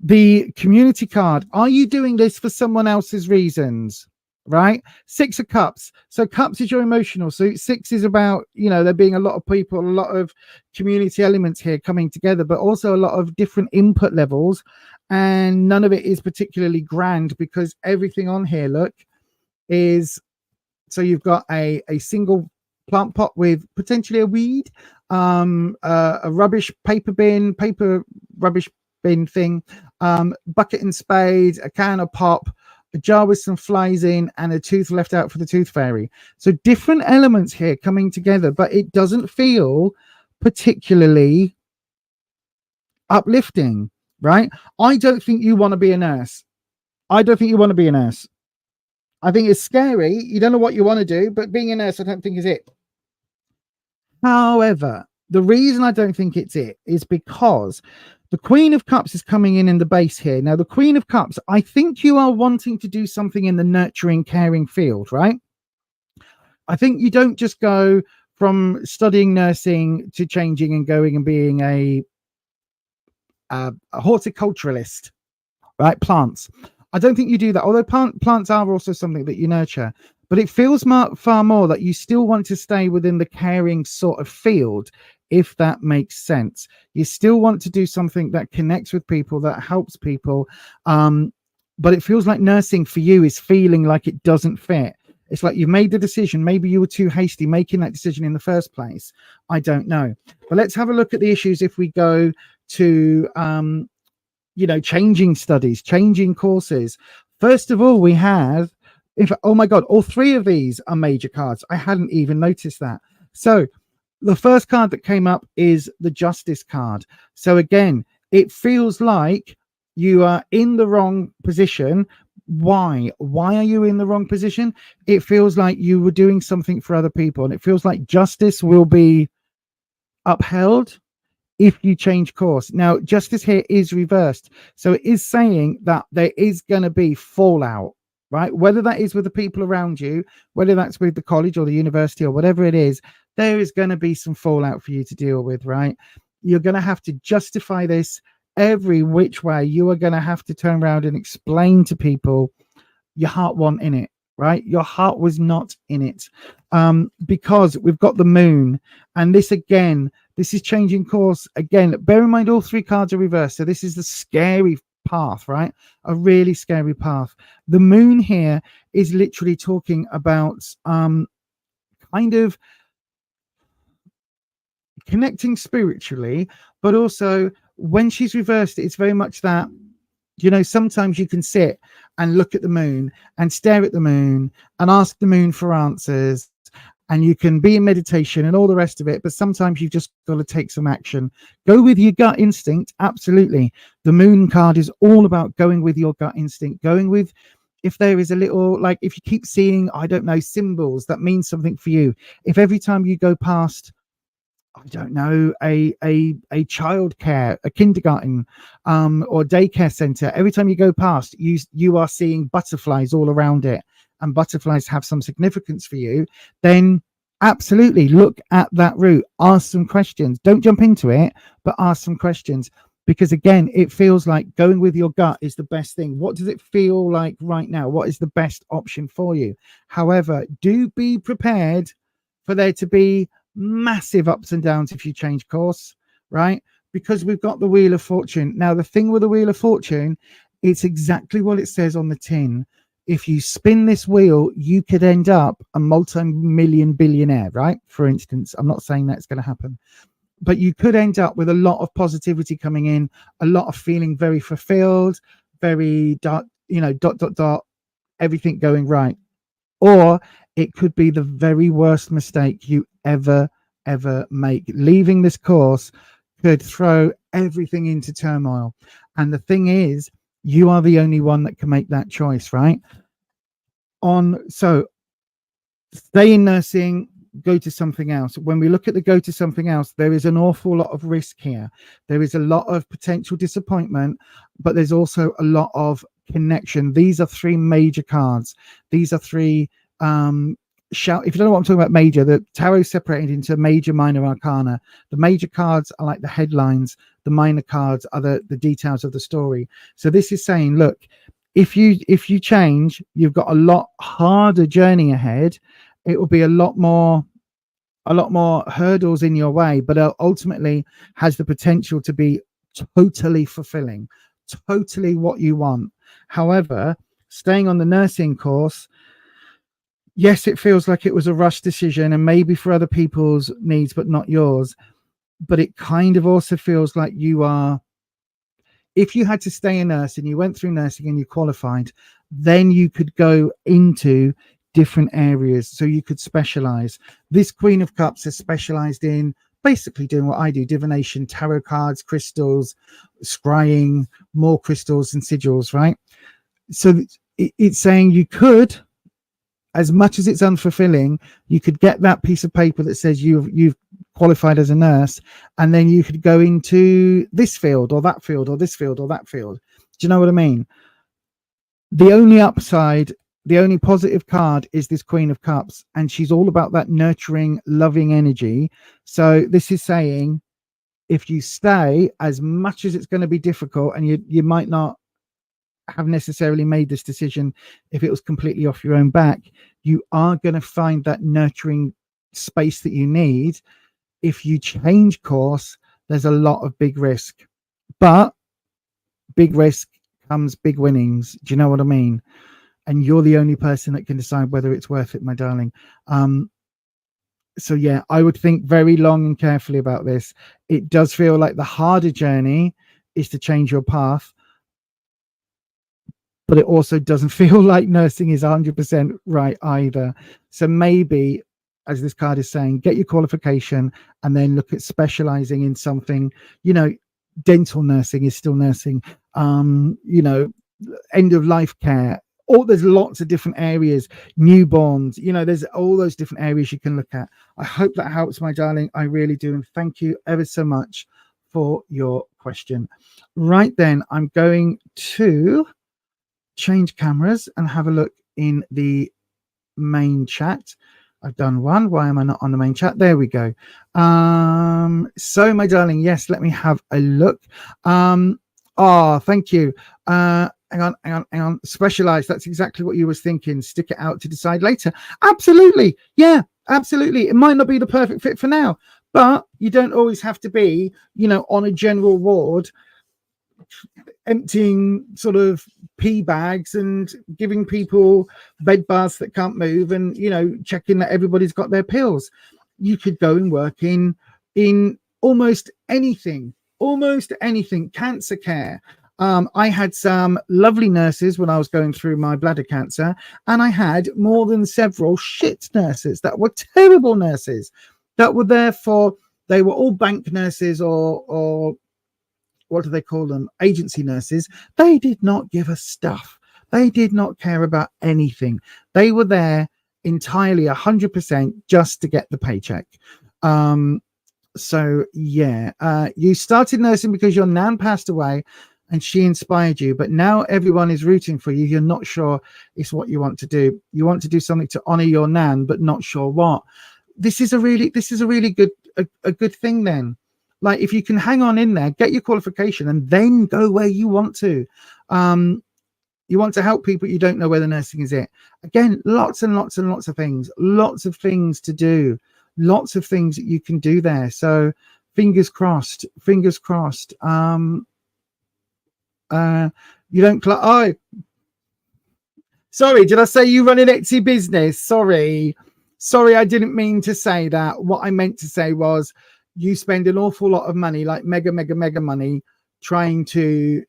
The community card, are you doing this for someone else's reasons? Right? 6 of Cups. So Cups is your emotional. So 6 is about, there being a lot of people, a lot of community elements here coming together, but also a lot of different input levels. And none of it is particularly grand, because everything on here, look, is, so you've got a single plant pot with potentially a weed, a rubbish paper rubbish bin thing, bucket and spade, a can of pop, a jar with some flies in, and a tooth left out for the tooth fairy. So different elements here coming together, but it doesn't feel particularly uplifting, right? I don't think you want to be a nurse. I don't think you want to be a nurse. I think it's scary. You don't know what you want to do, but being a nurse, I don't think is it. However, the reason I don't think it's it is because the Queen of Cups is coming in the base here. Now, the Queen of Cups, I think you are wanting to do something in the nurturing, caring field, right? I think you don't just go from studying nursing to changing and going and being a horticulturalist, right? Plants. I don't think you do that, although plants are also something that you nurture. But it feels far more that you still want to stay within the caring sort of field, if that makes sense. You still want to do something that connects with people, that helps people. But it feels like nursing for you is feeling like it doesn't fit. It's like you've made the decision. Maybe you were too hasty making that decision in the first place. I don't know. But let's have a look at the issues if we go to, changing studies, changing courses. First of all, we have, oh my God, all three of these are major cards. I hadn't even noticed that. So the first card that came up is the Justice card. So again, it feels like you are in the wrong position. Why are you in the wrong position? It feels like you were doing something for other people, and it feels like justice will be upheld if you change course. Now, justice here is reversed, so it is saying that there is going to be fallout, right? Whether that is with the people around you, whether that's with the college or the university or whatever it is, there is going to be some fallout for you to deal with, right? You're going to have to justify this every which way. You are going to have to turn around and explain to people your heart wasn't in it, right? Your heart was not in it, because we've got the moon, and this again, this is changing course. Again, bear in mind all three cards are reversed, so this is the scary path, right? A really scary path. The moon here is literally talking about kind of connecting spiritually, but also when she's reversed, it's very much that, sometimes you can sit and look at the moon and stare at the moon and ask the moon for answers, and you can be in meditation and all the rest of it, but sometimes you've just got to take some action. Go with your gut instinct. Absolutely. The moon card is all about going with your gut instinct, going with, if there is a little, like if you keep seeing, I don't know, symbols that mean something for you, if every time you go past, I don't know, a childcare, a kindergarten, or daycare center, every time you go past, you are seeing butterflies all around it, and butterflies have some significance for you, then absolutely look at that route. Ask some questions. Don't jump into it, but ask some questions, because again, it feels like going with your gut is the best thing. What does it feel like right now? What is the best option for you? However, do be prepared for there to be massive ups and downs if you change course, right? Because we've got the Wheel of Fortune. Now, the thing with the Wheel of Fortune, it's exactly what it says on the tin. If you spin this wheel, you could end up a multi-million billionaire, right? For instance, I'm not saying that's going to happen, but you could end up with a lot of positivity coming in, a lot of feeling very fulfilled, very dot, everything going right. Or it could be the very worst mistake you ever make. Leaving this course could throw everything into turmoil. And the thing is, you are the only one that can make that choice, right? So stay in nursing, go to something else. When we look at the go to something else, there is an awful lot of risk here. There is a lot of potential disappointment, but there's also a lot of connection. These are three major cards. These are three if you don't know what I'm talking about, major, the tarot is separated into major, minor arcana. The major cards are like the headlines, the minor cards are the details of the story. So this is saying, look, if you change, you've got a lot harder journey ahead. It will be a lot more hurdles in your way, but ultimately has the potential to be totally fulfilling, totally what you want. However, staying on the nursing course, yes, it feels like it was a rush decision, and maybe for other people's needs, but not yours. But it kind of also feels like you are if you had to stay a nurse and you went through nursing and you qualified, then you could go into different areas. So you could specialize. This Queen of Cups is specialized in basically doing what I do: divination, tarot cards, crystals, scrying, more crystals and sigils, right? So it's saying you could, as much as it's unfulfilling, you could get that piece of paper that says you've qualified as a nurse, and then you could go into this field or that field or this field or that field. Do you know what I mean? The only upside, the only positive card is this Queen of Cups, and she's all about that nurturing, loving energy. So this is saying, if you stay, as much as it's going to be difficult, and you might not have necessarily made this decision if it was completely off your own back, you are going to find that nurturing space that you need. If you change course, there's a lot of big risk, but big risk comes big winnings. Do you know what I mean? And you're the only person that can decide whether it's worth it, my darling. So yeah, I would think very long and carefully about this. It does feel like the harder journey is to change your path, but it also doesn't feel like nursing is 100% right either. So maybe, as this card is saying, get your qualification and then look at specializing in something. You know, dental nursing is still nursing. You know, end of life care. There's lots of different areas. Newborns. You know, there's all those different areas you can look at. I hope that helps, my darling. I really do, and thank you ever so much for your question. Right then, I'm going to change cameras and have a look in the main chat. I've done one. Why am I not on the main chat? There we go. So my darling, yes, let me have a look. Thank you. Hang on. Specialized. That's exactly what you was thinking. Stick it out to decide later. Absolutely. Yeah, absolutely. It might not be the perfect fit for now, but you don't always have to be, you know, on a general ward emptying sort of pee bags and giving people bed baths that can't move, and, you know, checking that everybody's got their pills. You could go and work in almost anything. Cancer care. I had some lovely nurses when I was going through my bladder cancer, and I had more than several shit nurses that were terrible nurses that were there for, they were all bank nurses or what do they call them? Agency nurses. They did not give a stuff. They did not care about anything. They were there entirely 100% just to get the paycheck. So yeah, you started nursing because your nan passed away and she inspired you, but now everyone is rooting for you. You're not sure it's what you want to do. You want to do something to honor your nan, but not sure what. This is a really good good thing then. Like, if you can hang on in there, get your qualification, and then go where you want to. You want to help people. You don't know whether nursing is it. Again, lots and lots and lots of things to do, lots of things that you can do there. So fingers crossed. You don't. Sorry, did I say you run an Etsy business? Sorry, I didn't mean to say that. What I meant to say was, you spend an awful lot of money, like mega money, trying to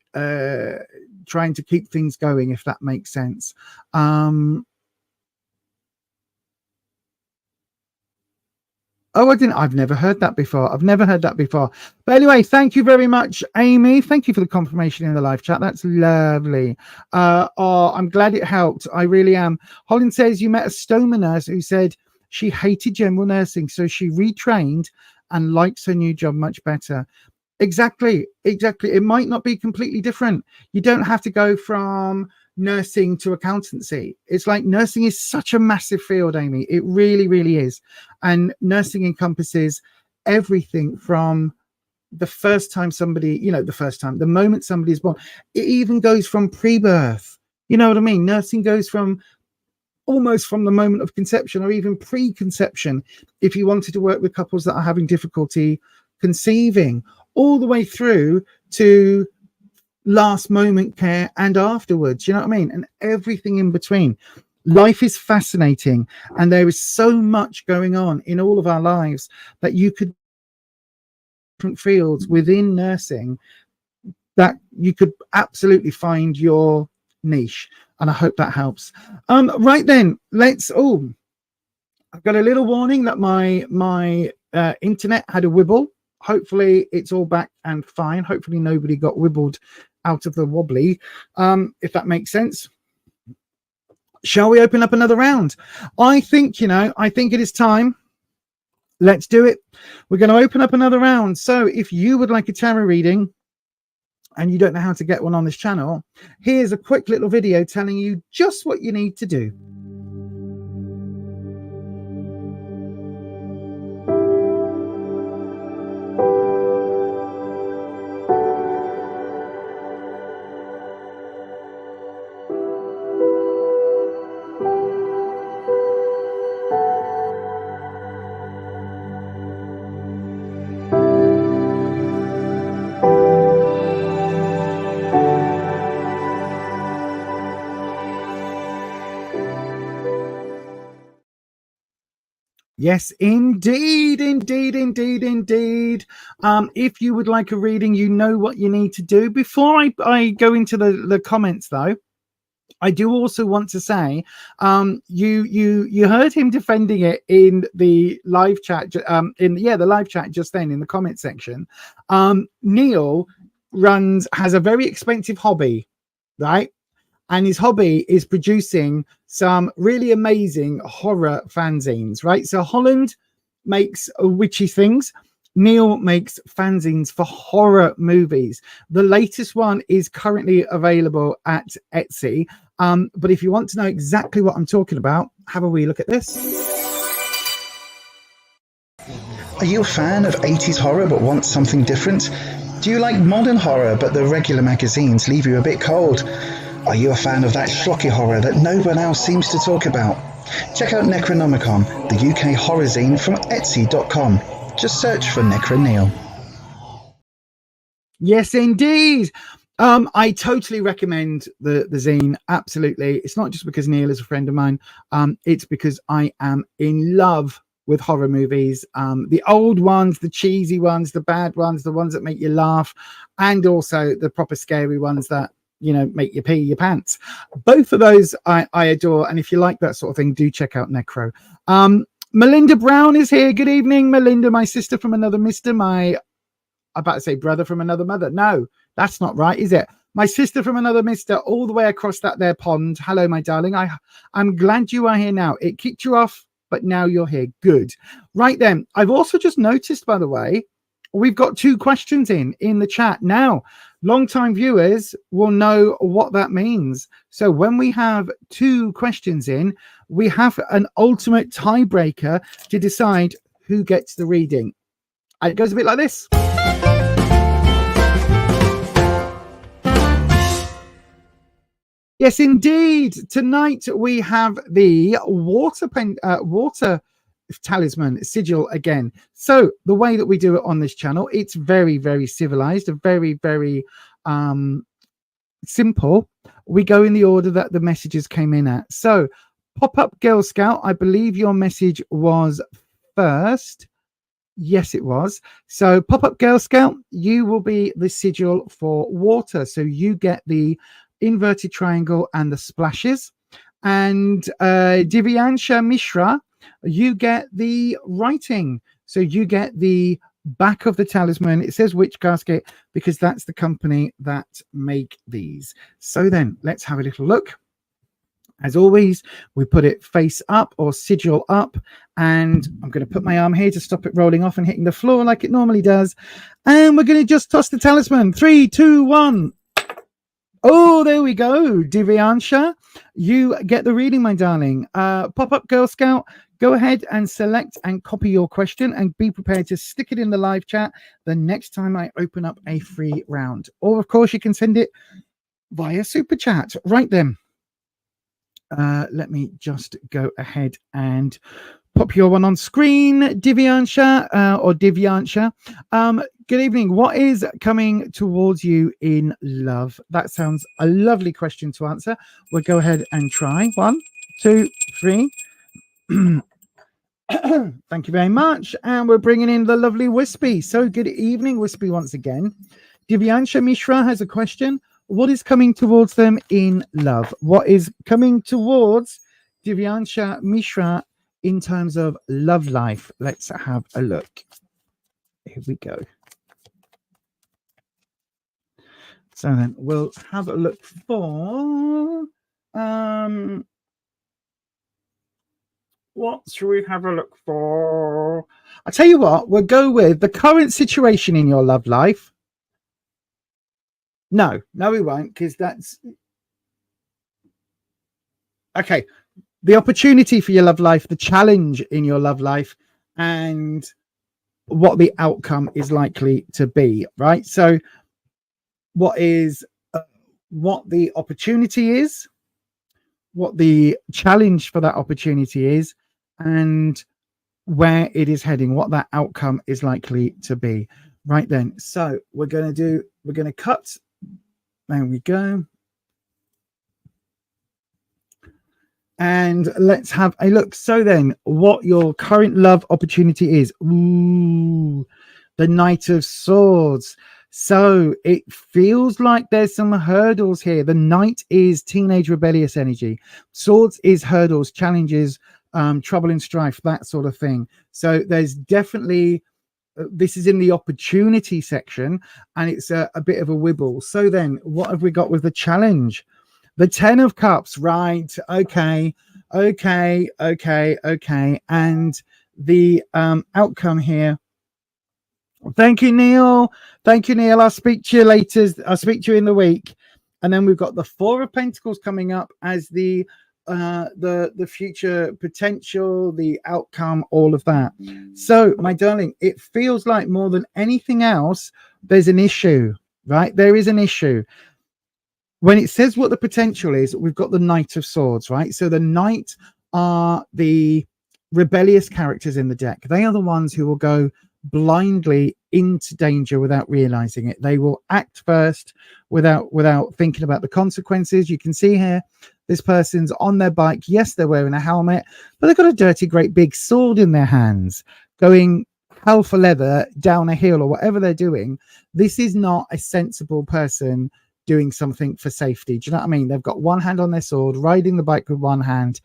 keep things going, if that makes sense. I've never heard that before. But anyway, thank you very much, Amy. Thank you for the confirmation in the live chat. That's lovely. I'm glad it helped. I really am. Holland says you met a stoma nurse who said she hated general nursing, so she retrained and likes her new job much better. Exactly. It might not be completely different. You don't have to go from nursing to accountancy. It's like, nursing is such a massive field, Amy. It really, really is. And nursing encompasses everything from the moment somebody is born. It even goes from pre-birth. You know what I mean? Nursing goes from almost from the moment of conception, or even pre-conception, if you wanted to work with couples that are having difficulty conceiving, all the way through to last moment care and afterwards. You know what I mean? And everything in between. Life is fascinating, and there is so much going on in all of our lives that you could different fields within nursing that you could absolutely find your niche, and I hope that helps. Right then, let's. Oh, I've got a little warning that my internet had a wibble. Hopefully, it's all back and fine. Hopefully, nobody got wibbled out of the wobbly, if that makes sense. Shall we open up another round? I think it is time. Let's do it. We're going to open up another round. So if you would like a tarot reading and you don't know how to get one on this channel, here's a quick little video telling you just what you need to do. Yes, indeed. If you would like a reading, you know what you need to do. Before I go into the comments, though, I do also want to say, you heard him defending it in the live chat, the live chat just then in the comment section. Neil has a very expensive hobby, right? And his hobby is producing some really amazing horror fanzines, right? So Holland makes witchy things. Neil makes fanzines for horror movies. The latest one is currently available at Etsy. But if you want to know exactly what I'm talking about, have a wee look at this. Are you a fan of 80s horror but want something different? Do you like modern horror but the regular magazines leave you a bit cold? Are you a fan of that schlocky horror that no one else seems to talk about? Check out Necronomicon, the UK horror zine from Etsy.com. Just search for Necro Neil. Yes, indeed. I totally recommend the zine. Absolutely. It's not just because Neil is a friend of mine. It's because I am in love with horror movies. The old ones, the cheesy ones, the bad ones, the ones that make you laugh, and also the proper scary ones that, make you pee your pants. Both of those I adore. And if you like that sort of thing, do check out Necro. Melinda Brown is here. Good evening, Melinda, my sister from another mister. I'm about to say brother from another mother. No, that's not right, is it? My sister from another mister, all the way across that there pond. Hello, my darling. I'm glad you are here now. It kicked you off, but now you're here. Good. Right then. I've also just noticed, by the way, we've got 2 questions in the chat. Now, long-time viewers will know what that means. So when we have 2 questions in, we have an ultimate tiebreaker to decide who gets the reading. And it goes a bit like this. Yes, indeed. Tonight we have the water talisman sigil again. So the way that we do it on this channel, it's very, very civilized, very, very simple. We go in the order that the messages came in at. So Pop-Up Girl Scout, I believe your message was first. Yes, it was. So Pop-Up Girl Scout, you will be the sigil for water. So you get the inverted triangle and the splashes. And Divyansha Mishra, you get the writing. So you get the back of the talisman. It says Witch Casket because that's the company that make these. So then let's have a little look. As always, we put it face up or sigil up, and I'm going to put my arm here to stop it rolling off and hitting the floor like it normally does. And we're going to just toss the talisman. 3, 2, 1. Oh, there we go. Divyansha, you get the reading, my darling. Pop-Up Girl Scout, go ahead and select and copy your question and be prepared to stick it in the live chat the next time I open up a free round. Or, of course, you can send it via Superchat. Right then. Let me just go ahead and pop your one on screen, Divyansha or Divyansha. Good evening. What is coming towards you in love? That sounds a lovely question to answer. We'll go ahead and try. 1, 2, 3. Thank you very much. And we're bringing in the lovely Wispy. So good evening, Wispy, once again. Divyansha Mishra has a question. What is coming towards them in love? What is coming towards Divyansha Mishra in terms of love life? Let's have a look. Here we go. So then we'll have a look for what should we have a look for? I'll tell you what, we'll go with the current situation in your love life. No, we won't, because that's okay. The opportunity for your love life, the challenge in your love life, and what the outcome is likely to be, right? So what the opportunity is, what the challenge for that opportunity is, and where it is heading, what that outcome is likely to be. Right then, so we're going to cut. There we go. And let's have a look. So then, what your current love opportunity is. Ooh, the Knight of Swords. So it feels like there's some hurdles here. The Knight is teenage rebellious energy. Swords is hurdles, challenges, trouble and strife, that sort of thing. So there's definitely, this is in the opportunity section, and it's a bit of a wibble. So then what have we got with the challenge? The 10 of Cups, right? Okay. And the outcome here. Thank you, Neil. I'll speak to you later. I'll speak to you in the week. And then we've got the 4 of Pentacles coming up as the future potential, the outcome, all of that. So, my darling, it feels like more than anything else, there's an issue, right? There is an issue. When it says what the potential is, we've got the Knight of Swords, right? So the Knight are the rebellious characters in the deck. They are the ones who will go blindly into danger without realizing it. They will act first without thinking about the consequences. You can see here, this person's on their bike. Yes, they're wearing a helmet, but they've got a dirty, great big sword in their hands, going hell for leather down a hill or whatever they're doing. This is not a sensible person doing something for safety. Do you know what I mean? They've got one hand on their sword, riding the bike with one hand.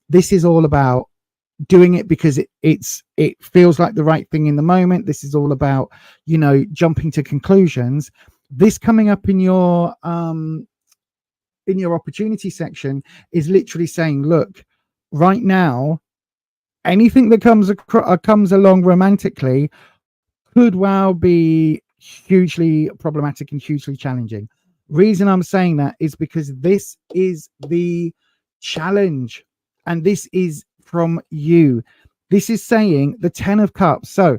This is all about doing it because it feels like the right thing in the moment. This is all about, you know, jumping to conclusions. This coming up in your opportunity section is literally saying, look, right now, anything that comes along romantically could well be hugely problematic and hugely challenging. Reason I'm saying that is because this is the challenge, and this is from you. This is saying the 10 of Cups. So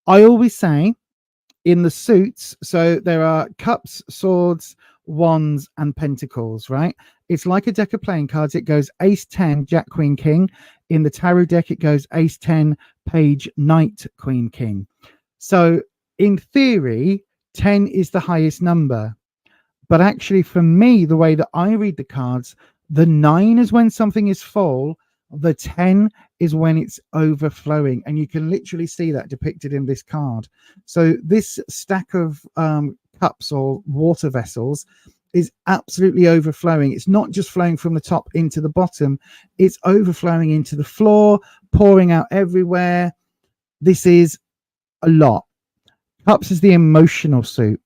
I always say in the suits, so there are cups, swords, wands, and pentacles, right? It's like a deck of playing cards. It goes ace 10, jack, queen, king. In the tarot deck, it goes ace 10, page, knight, queen, king. So in theory, 10 is the highest number. But actually, for me, the way that I read the cards, the 9 is when something is full. The 10 is when it's overflowing. And you can literally see that depicted in this card. So this stack of cups or water vessels is absolutely overflowing. It's not just flowing from the top into the bottom. It's overflowing into the floor, pouring out everywhere. This is a lot. Cups is the emotional suit.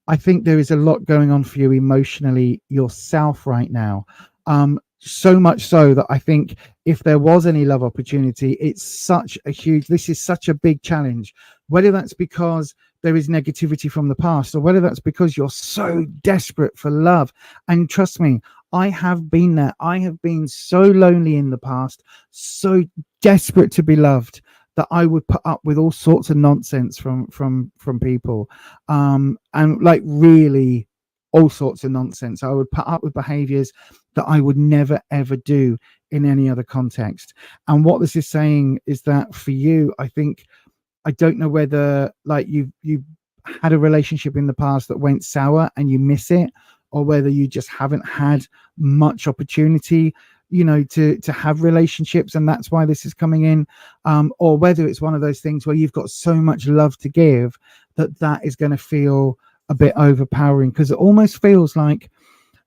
I think there is a lot going on for you emotionally yourself right now. So much so that I think if there was any love opportunity, this is such a big challenge, whether that's because there is negativity from the past or whether that's because you're so desperate for love. And trust me, I have been there. I have been so lonely in the past, so desperate to be loved, that I would put up with all sorts of nonsense from people, and like really all sorts of nonsense. I would put up with behaviors that I would never ever do in any other context. And what this is saying is that for you, I think, I don't know whether like you had a relationship in the past that went sour and you miss it, or whether you just haven't had much opportunity, you know, to have relationships, and that's why this is coming in, or whether it's one of those things where you've got so much love to give that is going to feel a bit overpowering, because it almost feels like,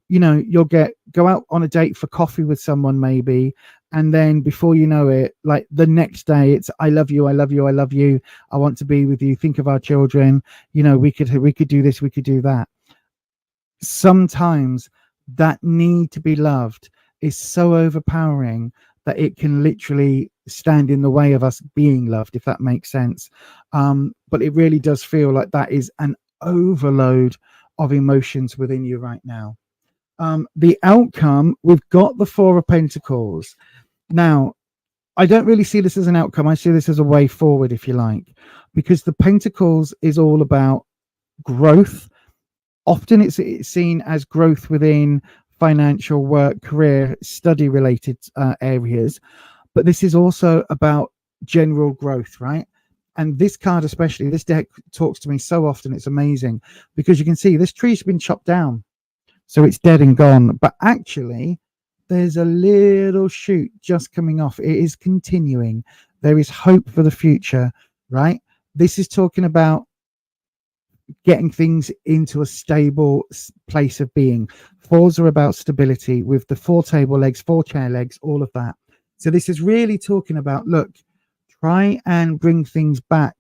you know, you'll go out on a date for coffee with someone maybe, and then before you know it, like the next day, it's I love you, I love you, I love you, I want to be with you, think of our children, you know, we could do this, we could do that. Sometimes that need to be loved is so overpowering that it can literally stand in the way of us being loved, if that makes sense. But it really does feel like that is an overload of emotions within you right now. The outcome, we've got the Four of Pentacles. Now, I don't really see this as an outcome. I see this as a way forward, if you like, because the Pentacles is all about growth. Often it's seen as growth within financial, work, career, study related areas. But this is also about general growth, right? And this card, especially, this deck talks to me so often. It's amazing because you can see this tree's been chopped down. So it's dead and gone. But actually, there's a little shoot just coming off. It is continuing. There is hope for the future, right? This is talking about getting things into a stable place of being. Fours are about stability with the 4 table legs, 4 chair legs, all of that. So this is really talking about, look, try and bring things back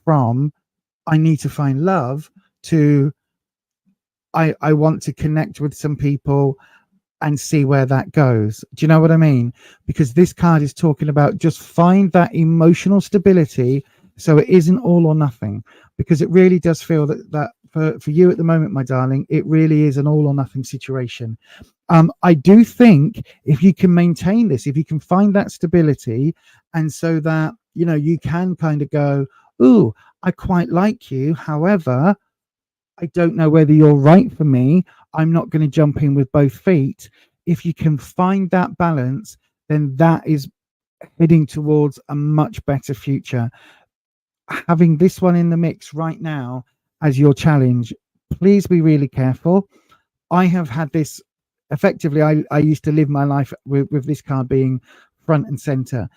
from I need to find love to I want to connect with some people and see where that goes. Do you know what I mean? Because this card is talking about just find that emotional stability so it isn't all or nothing, because it really does feel that for you at the moment, my darling, it really is an all or nothing situation. I do think if you can maintain this, if you can find that stability, and so that, you know, you can kind of go, ooh, I quite like you. However, I don't know whether you're right for me. I'm not going to jump in with both feet. If you can find that balance, then that is heading towards a much better future. Having this one in the mix right now as your challenge, please be really careful. I have had this effectively. I used to live my life with this card being front and center.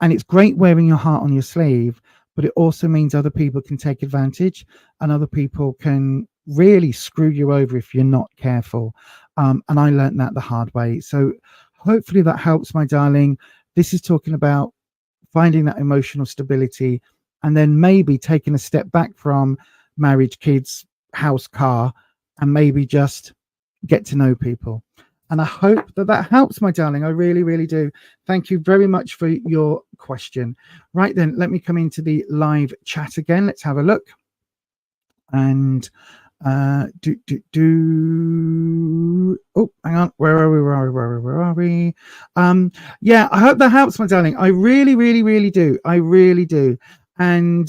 And it's great wearing your heart on your sleeve, but it also means other people can take advantage and other people can really screw you over if you're not careful. And I learned that the hard way. So hopefully that helps, my darling. This is talking about finding that emotional stability and then maybe taking a step back from marriage, kids, house, car, and maybe just get to know people. And I hope that helps, my darling. I really, really do. Thank you very much for your question. Right then, let me come into the live chat again. Let's have a look. And oh, hang on. Where are we? Yeah, I hope that helps, my darling. I really, really, really do. I really do. And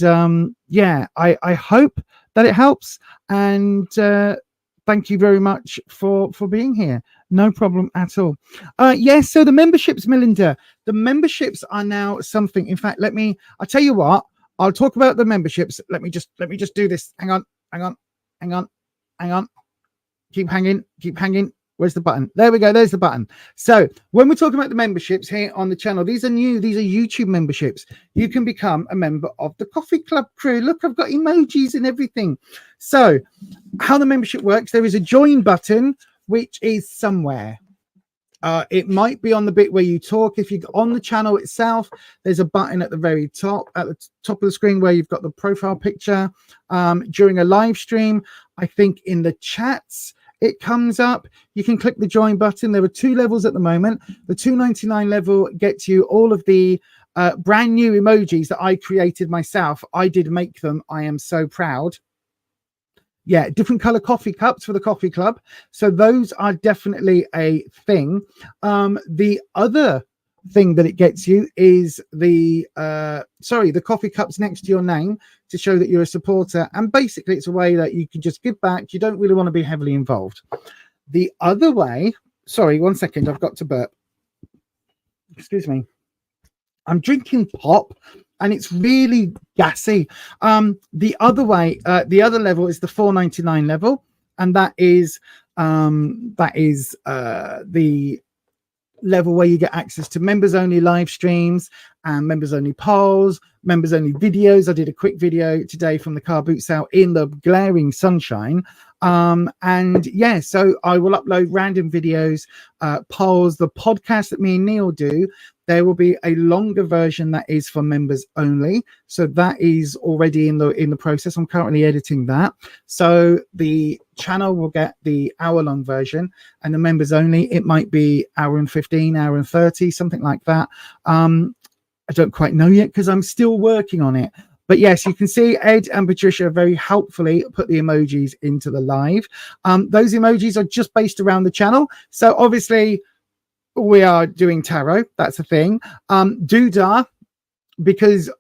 yeah, I hope that it helps. And thank you very much for being here. No problem at all. Yes, so the memberships, Melinda, the memberships are now something. In fact, I'll tell you what, I'll talk about the memberships. Let me just do this. Hang on. Keep hanging. Where's the button? There we go. There's the button. So when we're talking about the memberships here on the channel, these are new. These are YouTube memberships. You can become a member of the Coffee Club crew. Look, I've got emojis and everything. So how the membership works, there is a join button, which is somewhere. It might be on the bit where you talk. If you're on the channel itself, there's a button at the very top, at the top of the screen where you've got the profile picture. During a live stream, I think in the chats, it comes up. You can click the join button. There are 2 levels at the moment. The $2.99 level gets you all of the brand new emojis that I created myself. I did make them. I am so proud. Yeah, different color coffee cups for the coffee club. So those are definitely a thing. The other thing that it gets you is the coffee cups next to your name to show that you're a supporter. And basically it's a way that you can just give back. You don't really want to be heavily involved. The other way, sorry, 1 second, I've got to burp. Excuse me. I'm drinking pop and it's really gassy. The other way, the other level is the $4.99 level, and that is the level where you get access to members only live streams and members only polls, members only videos. I did a quick video today from the car boot sale in the glaring sunshine. And yeah, so I will upload random videos, polls, the podcast that me and Neil do. There will be a longer version that is for members only. So that is already in the process. I'm currently editing that. So the channel will get the hour-long version, and the members only, it might be hour and 15, hour and 30, something like that. I don't quite know yet because I'm still working on it. But yes, you can see Ed and Patricia very helpfully put the emojis into the live. Those emojis are just based around the channel. So obviously we are doing tarot. That's a thing. Doodah, because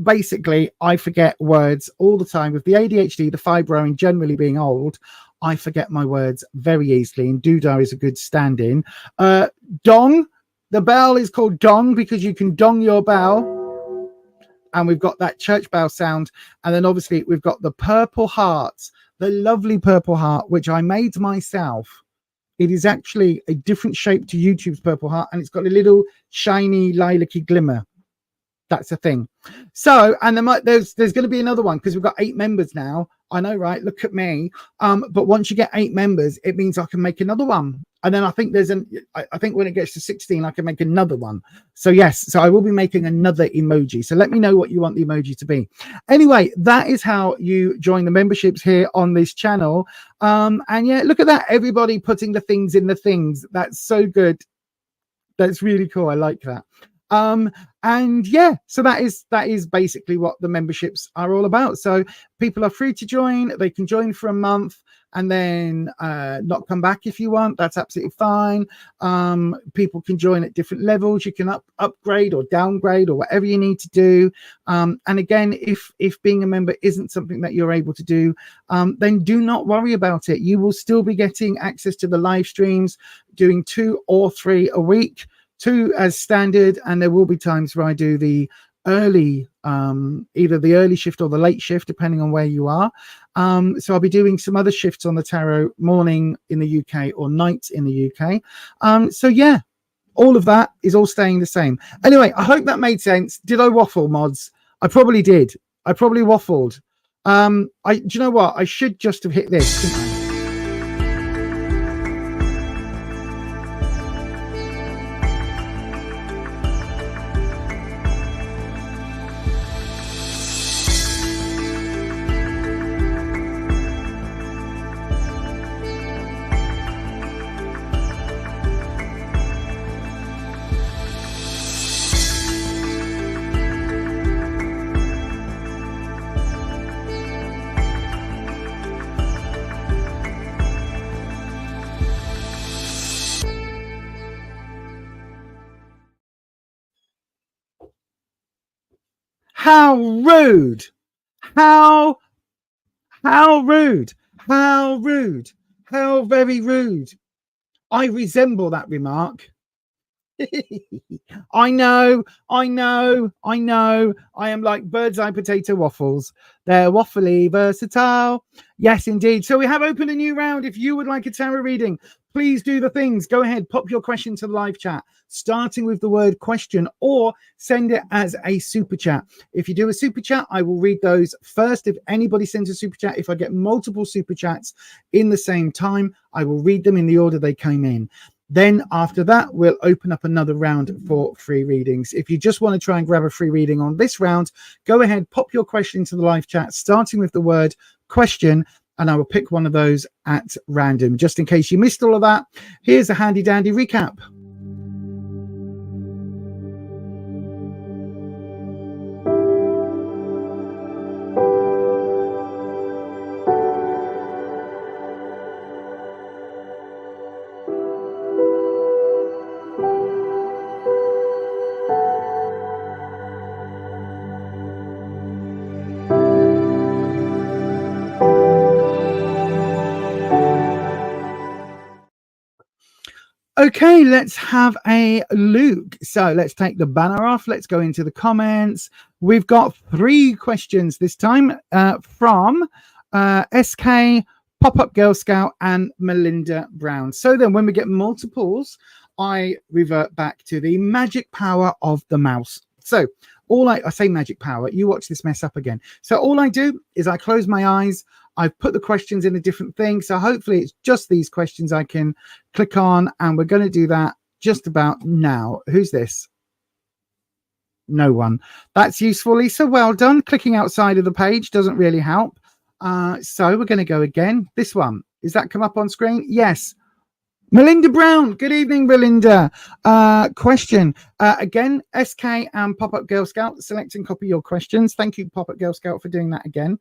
basically I forget words all the time. With the ADHD, the fibro, and generally being old, I forget my words very easily. And Doodah is a good stand-in. Dong. The bell is called dong because you can dong your bell. And we've got that church bell sound. And then obviously we've got the purple hearts, the lovely purple heart, which I made myself. It is actually a different shape to YouTube's purple heart. And it's got a little shiny lilac-y glimmer. That's a thing. So, and there's going to be another one because we've got 8 members now. I know, right? Look at me. But once you get 8 members, it means I can make another one. And then I think I think when it gets to 16, I can make another one. So yes, so I will be making another emoji. So let me know what you want the emoji to be. Anyway, that is how you join the memberships here on this channel. And yeah, look at that. Everybody putting the things in the things. That's so good. That's really cool. I like that. And yeah, so that is basically what the memberships are all about. So people are free to join. They can join for a month and then not come back if you want. That's absolutely fine. People can join at different levels. You can upgrade or downgrade or whatever you need to do. And again, if being a member isn't something that you're able to do, then do not worry about it. You will still be getting access to the live streams, doing 2 or 3 a week. 2 as standard, and there will be times where I do the early, either the early shift or the late shift, depending on where you are. So I'll be doing some other shifts on the tarot, morning in the UK or night in the UK. So yeah, all of that is all staying the same. Anyway, I hope that made sense. Did I waffle, mods? I probably did. I probably waffled. Do you know what? I should just have hit this, shouldn't I? How rude! How rude! How rude! How very rude! I resemble that remark. I know. I am like bird's eye potato waffles. They're waffly versatile. Yes, indeed. So we have opened a new round. If you would like a tarot reading, please do the things. Go ahead, pop your question to the live chat, starting with the word question, or send it as a super chat. If you do a super chat, I will read those first. If anybody sends a super chat, if I get multiple super chats in the same time, I will read them in the order they came in. Then after that, we'll open up another round for free readings. If you just want to try and grab a free reading on this round, go ahead, pop your question into the live chat, starting with the word question, and I will pick one of those at random. Just in case you missed all of that, here's a handy dandy recap. Okay, let's have a look. So let's take the banner off. Let's go into the comments. We've got 3 questions this time from SK, Pop-Up Girl Scout, and Melinda Brown. So then when we get multiples I revert back to the magic power of the mouse. So I say magic power, you watch this mess up again. So all I do is I close my eyes. I've put the questions in a different thing. So hopefully it's just these questions I can click on, and we're going to do that just about now. Who's this? No one. That's useful, Lisa. Well done. Clicking outside of the page doesn't really help. So we're going to go again. This one. Is that come up on screen? Yes. Melinda Brown. Good evening, Melinda. Question. Again, SK and Pop-Up Girl Scout. Select and copy your questions. Thank you, Pop-Up Girl Scout, for doing that again.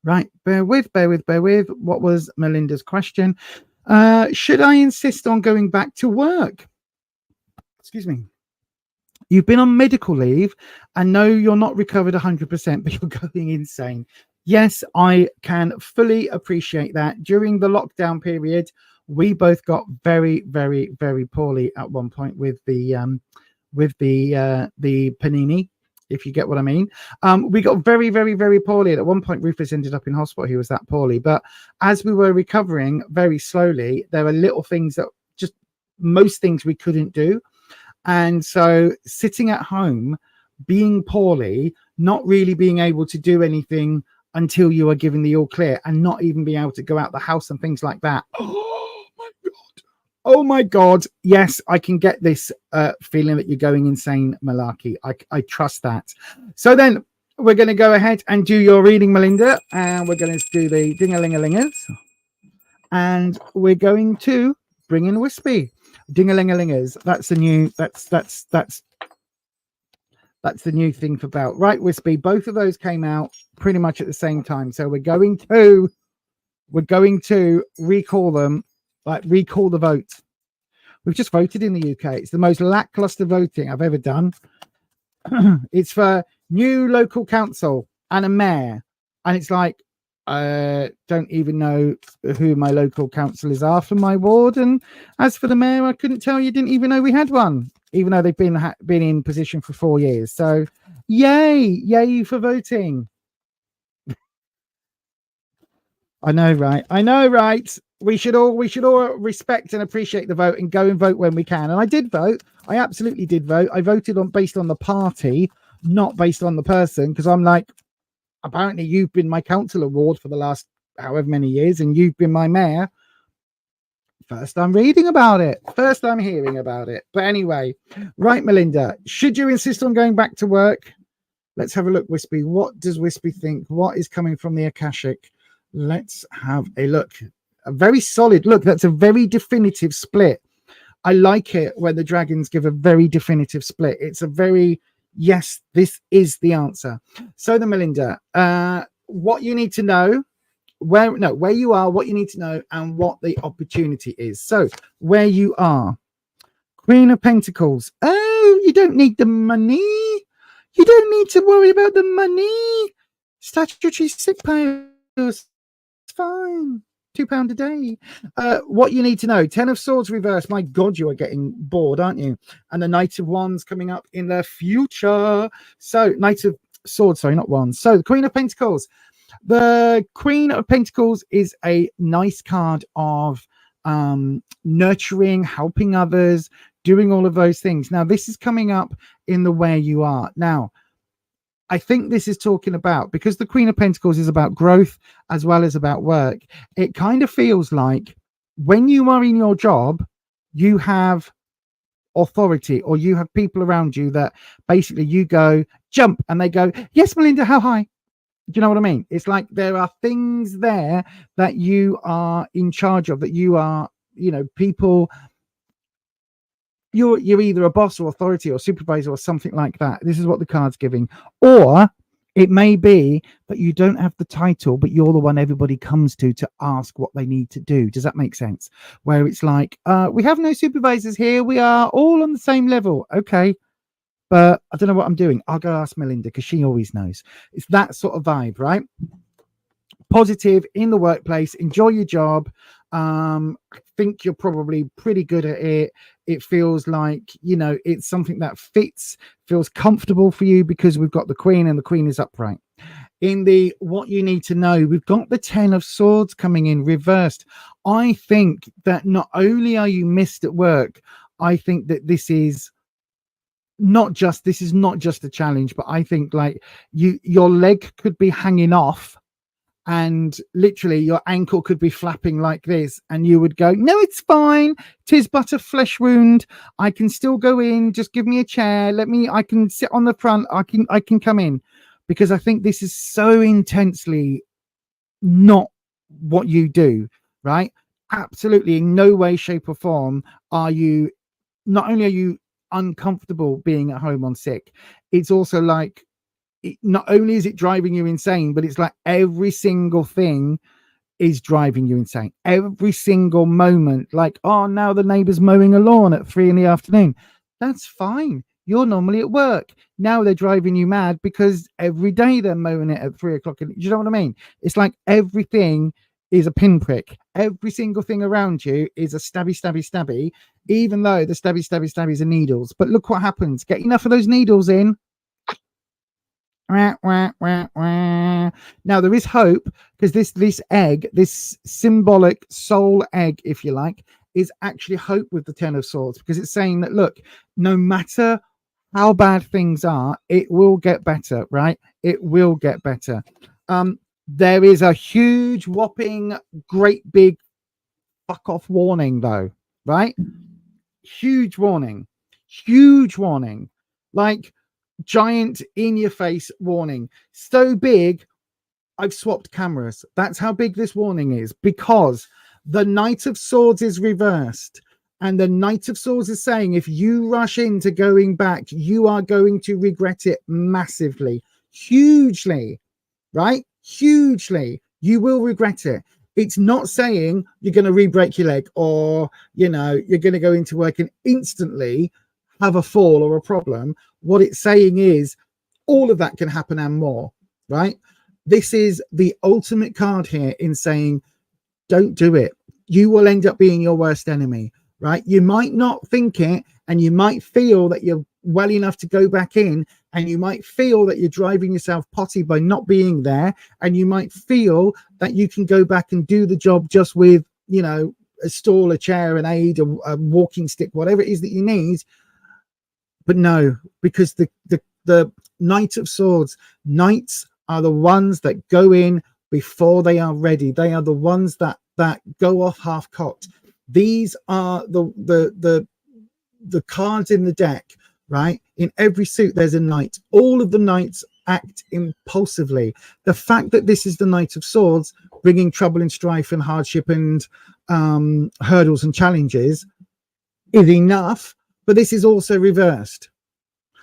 Right. Bear with. What was Melinda's question? Should I insist on going back to work? Excuse me. You've been on medical leave and no, you're not recovered 100%, but you're going insane. Yes, I can fully appreciate that. During the lockdown period, we both got very, very, very poorly at one point with the panini, if you get what I mean. We got very, very, very poorly. At one point, Rufus ended up in hospital. He was that poorly. But as we were recovering very slowly, there were little things that just most things we couldn't do. And so sitting at home, being poorly, not really being able to do anything until you are given the all clear, and not even being able to go out the house and things like that. Oh my God. Oh my God. Yes, I can get this feeling that you're going insane, Malarkey. I trust that. So then we're going to go ahead and do your reading, Melinda. And we're going to do the ding-a-ling-a-lingers. And we're going to bring in Wispy. Ding-a-ling-a-lingers. That's the new, that's the new thing for Belt. Right, Wispy. Both of those came out pretty much at the same time. So we're going to recall them, like recall the vote. We've just voted in the UK. It's the most lackluster voting I've ever done. It's for new local council and a mayor. And it's like, don't even know who my local councillors are for my ward. And as for the mayor, I couldn't tell you, didn't even know we had one, even though they've been in position for 4 years. So yay for voting. I know, right? We should all respect and appreciate the vote and go and vote when we can. And I did vote. I absolutely did vote. I voted based on the party, not based on the person, because I'm like, apparently you've been my councillor ward for the last however many years, and you've been my mayor. First I'm reading about it. First I'm hearing about it. But anyway, right, Melinda, should you insist on going back to work? Let's have a look, Wispy. What does Wispy think? What is coming from the Akashic? Let's have a look. A very solid look. That's a very definitive split. I like it when the dragons give a very definitive split. It's a very, yes, this is the answer. So the Melinda, what you need to know, where you are, what you need to know, and what the opportunity is. So where you are, Queen of Pentacles. Oh, you don't need the money. You don't need to worry about the money. Statutory sick pay is fine. £2 a day. What you need to know, 10 of Swords reverse. My God, you are getting bored, aren't you? And the Knight of Wands coming up in the future. So Knight of Swords, sorry, not Wands. So the Queen of Pentacles. The Queen of Pentacles is a nice card of nurturing, helping others, doing all of those things. Now, this is coming up in the where you are. Now, I think this is talking about, because the Queen of Pentacles is about growth as well as about work. It kind of feels like when you are in your job, you have authority, or you have people around you that basically you go jump and they go, yes, Melinda, how high? Do you know what I mean? It's like there are things there that you are in charge of, that you are, people, you're either a boss or authority or supervisor or something like that. This is what the card's giving. Or it may be that you don't have the title, but you're the one everybody comes to ask what they need to do. Does that make sense? Where it's like, we have no supervisors here. We are all on the same level. Okay. But I don't know what I'm doing. I'll go ask Melinda because she always knows. It's that sort of vibe, right? Positive in the workplace. Enjoy your job. I think you're probably pretty good at it. It feels like, it's something that fits, feels comfortable for you because we've got the Queen and the Queen is upright. in the what you need to know, we've got the 10 of Swords coming in reversed. I think that not only are you missed at work, I think that this is not just a challenge, but I think like your leg could be hanging off and literally your ankle could be flapping like this, and you would go, no, it's fine, 'tis but a flesh wound, I can still go in, just give me a chair, I can sit on the front, I can come in. Because I think this is so intensely not what you do, right? Absolutely in no way, shape or form are you uncomfortable being at home on sick, it's also like, not only is it driving you insane, but it's like every single thing is driving you insane. Every single moment, like, oh, now the neighbor's mowing a lawn at 3 p.m. That's fine. You're normally at work. Now they're driving you mad because every day they're mowing it at 3 o'clock. You know what I mean? It's like everything is a pinprick. Every single thing around you is a stabby, even though the stabbies are needles. But look what happens. Get enough of those needles in. Now there is hope, because this egg, this symbolic soul egg, if you like, is actually hope with the 10 of Swords, because it's saying that, look, no matter how bad things are, it will get better, right? It will get better. There is a huge, whopping, great big fuck off warning, though, right? Huge warning, like giant in your face warning, so big I've swapped cameras. That's how big this warning is, because the Knight of Swords is reversed, and the Knight of Swords is saying if you rush into going back, you are going to regret it massively, hugely, right? Hugely. You will regret it. It's not saying you're going to re-break your leg, or you're going to go into work and instantly have a fall or a problem. What it's saying is all of that can happen and more, right? This is the ultimate card here in saying, don't do it. You will end up being your worst enemy, right? You might not think it, and you might feel that you're well enough to go back in, and you might feel that you're driving yourself potty by not being there, and you might feel that you can go back and do the job just with, a stool, a chair, an aid, a walking stick, whatever it is that you need. But no, because the Knight of Swords, knights are the ones that go in before they are ready. They are the ones that go off half cocked. These are the cards in the deck, right? In every suit there's a knight. All of the knights act impulsively. The fact that this is the Knight of Swords bringing trouble and strife and hardship and hurdles and challenges is enough, but this is also reversed.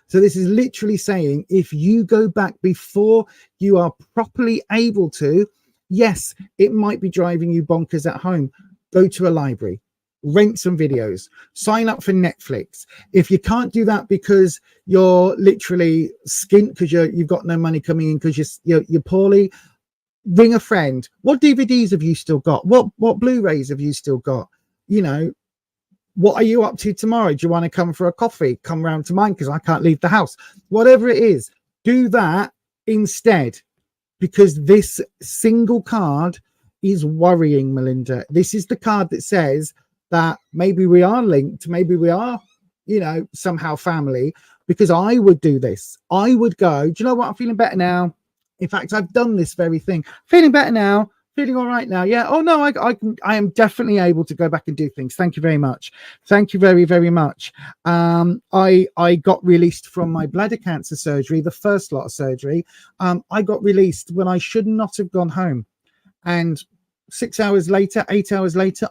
So this is literally saying, if you go back before you are properly able to, yes, it might be driving you bonkers at home. Go to a library, rent some videos, sign up for Netflix. If you can't do that because you're literally skint, because you've got no money coming in because you're poorly, ring a friend. What DVDs have you still got? What Blu-rays have you still got? What are you up to tomorrow? Do you want to come for a coffee? Come round to mine because I can't leave the house. Whatever it is, do that instead, because this single card is worrying, Melinda. This is the card that says that maybe we are linked, maybe we are, somehow family, because I would do this. I would go, do you know what? I'm feeling better now. In fact, I've done this very thing. Feeling better now. Feeling all right now. Yeah. Oh no, I am definitely able to go back and do things. Thank you very much. Thank you very, very much. I got released from my bladder cancer surgery, the first lot of surgery. I got released when I should not have gone home. And 8 hours later,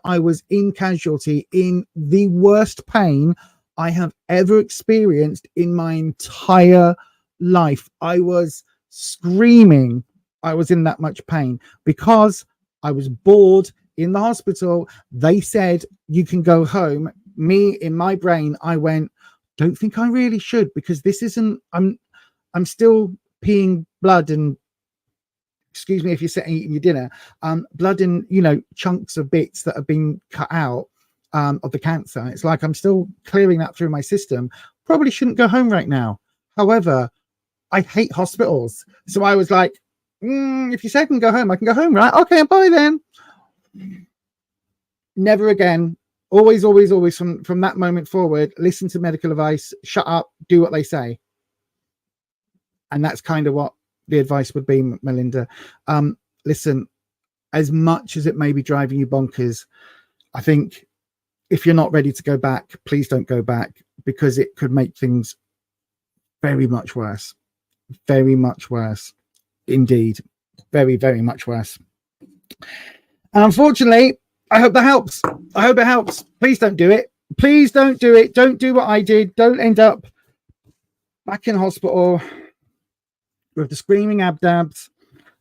I was in casualty in the worst pain I have ever experienced in my entire life. I was screaming. I was in that much pain because I was bored in the hospital. They said, you can go home. Me, in my brain, I went, don't think I really should, because this isn't, I'm still peeing blood and, excuse me if you're eating your dinner, blood and, chunks of bits that have been cut out of the cancer. It's like I'm still clearing that through my system. Probably shouldn't go home right now. However, I hate hospitals. So I was like, if you say I can go home, I can go home, right? Okay, bye then. Never again. Always from that moment forward, listen to medical advice, shut up, do what they say. And that's kind of what the advice would be, Melinda. Listen, as much as it may be driving you bonkers, I think if you're not ready to go back, please don't go back, because it could make things very much worse. Very much worse. Indeed. Very, very much worse. And unfortunately, I hope that helps. I hope it helps. Please don't do it. Please don't do it. Don't do what I did. Don't end up back in hospital with the screaming abdabs.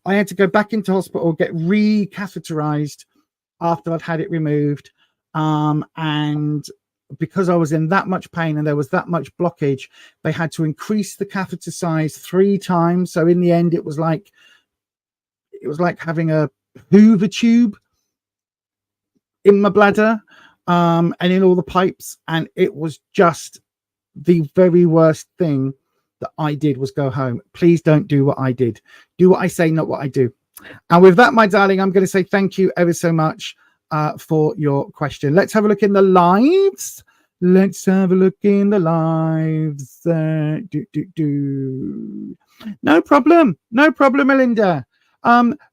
I had to go back into hospital, get recatheterized after I'd had it removed. And because I was in that much pain and there was that much blockage, they had to increase the catheter size 3 times. So in the end, it was like having a Hoover tube in my bladder, and in all the pipes. And it was just the very worst thing that I did was go home. Please don't do what I did. Do what I say, not what I do. And with that, my darling, I'm going to say thank you ever so much for your question. Let's have a look in the lives. Let's have a look in the lives. No problem, Melinda.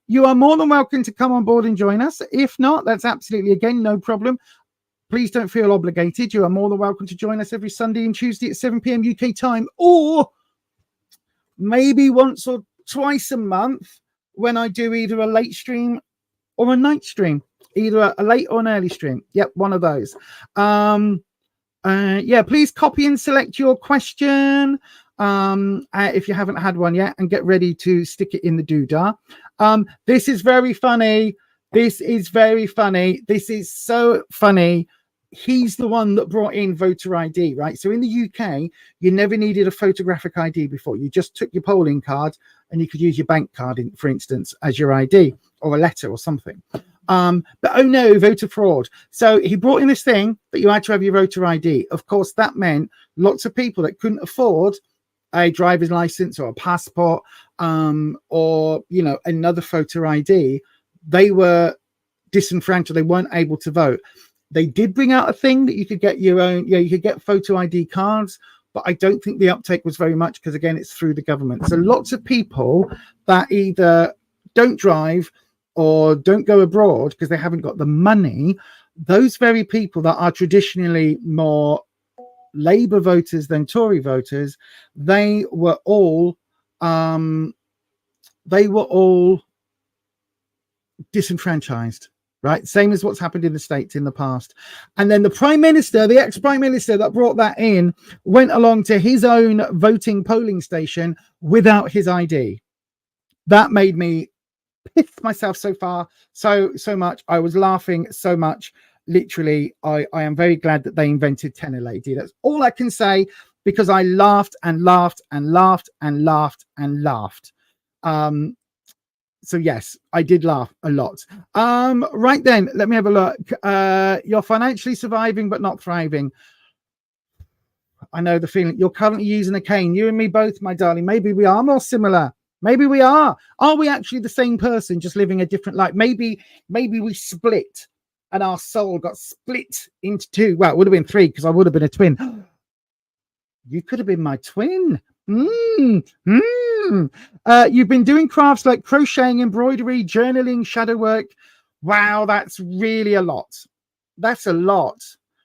You are more than welcome to come on board and join us. If not, that's absolutely, again, no problem. Please don't feel obligated. You are more than welcome to join us every Sunday and Tuesday at 7 p.m. UK time, or maybe once or twice a month when I do either a late stream or a night stream, either a late or an early stream. Yep, one of those. Yeah, please copy and select your question if you haven't had one yet, and get ready to stick it in the doodah. This is very funny. This is very funny. This is so funny. He's the one that brought in voter ID, right? So in the UK, you never needed a photographic ID before. You just took your polling card and you could use your bank card, for instance, as your ID, or a letter or something. But oh no, voter fraud. So he brought in this thing that you had to have your voter ID. Of course, that meant lots of people that couldn't afford a driver's license or a passport, or, you know, another photo ID, they were disenfranchised. They weren't able to vote. They did bring out a thing that you could get your own, you could get photo ID cards, but I don't think the uptake was very much, because again, it's through the government. So lots of people that either don't drive or don't go abroad because they haven't got the money, those very people that are traditionally more Labour voters than Tory voters, they were all disenfranchised, right? Same as what's happened in the States in the past. And then the Prime Minister, the ex-Prime Minister that brought that in, went along to his own voting polling station without his ID. That made me piss myself so much. I was laughing so much. Literally, I am very glad that they invented Tenor Lady. That's all I can say, because I laughed and laughed and laughed and laughed and laughed. So yes, I did laugh a lot. Right then, let me have a look. You're financially surviving but not thriving. I know the feeling. You're currently using a cane. You and me both, my darling. Maybe we are more similar. Maybe we are. Are we actually the same person, just living a different life? Maybe we split and our soul got split into 2. Well, it would have been 3, because I would have been a twin. You could have been my twin. You've been doing crafts like crocheting, embroidery, journaling, shadow work. Wow, that's really a lot. That's a lot.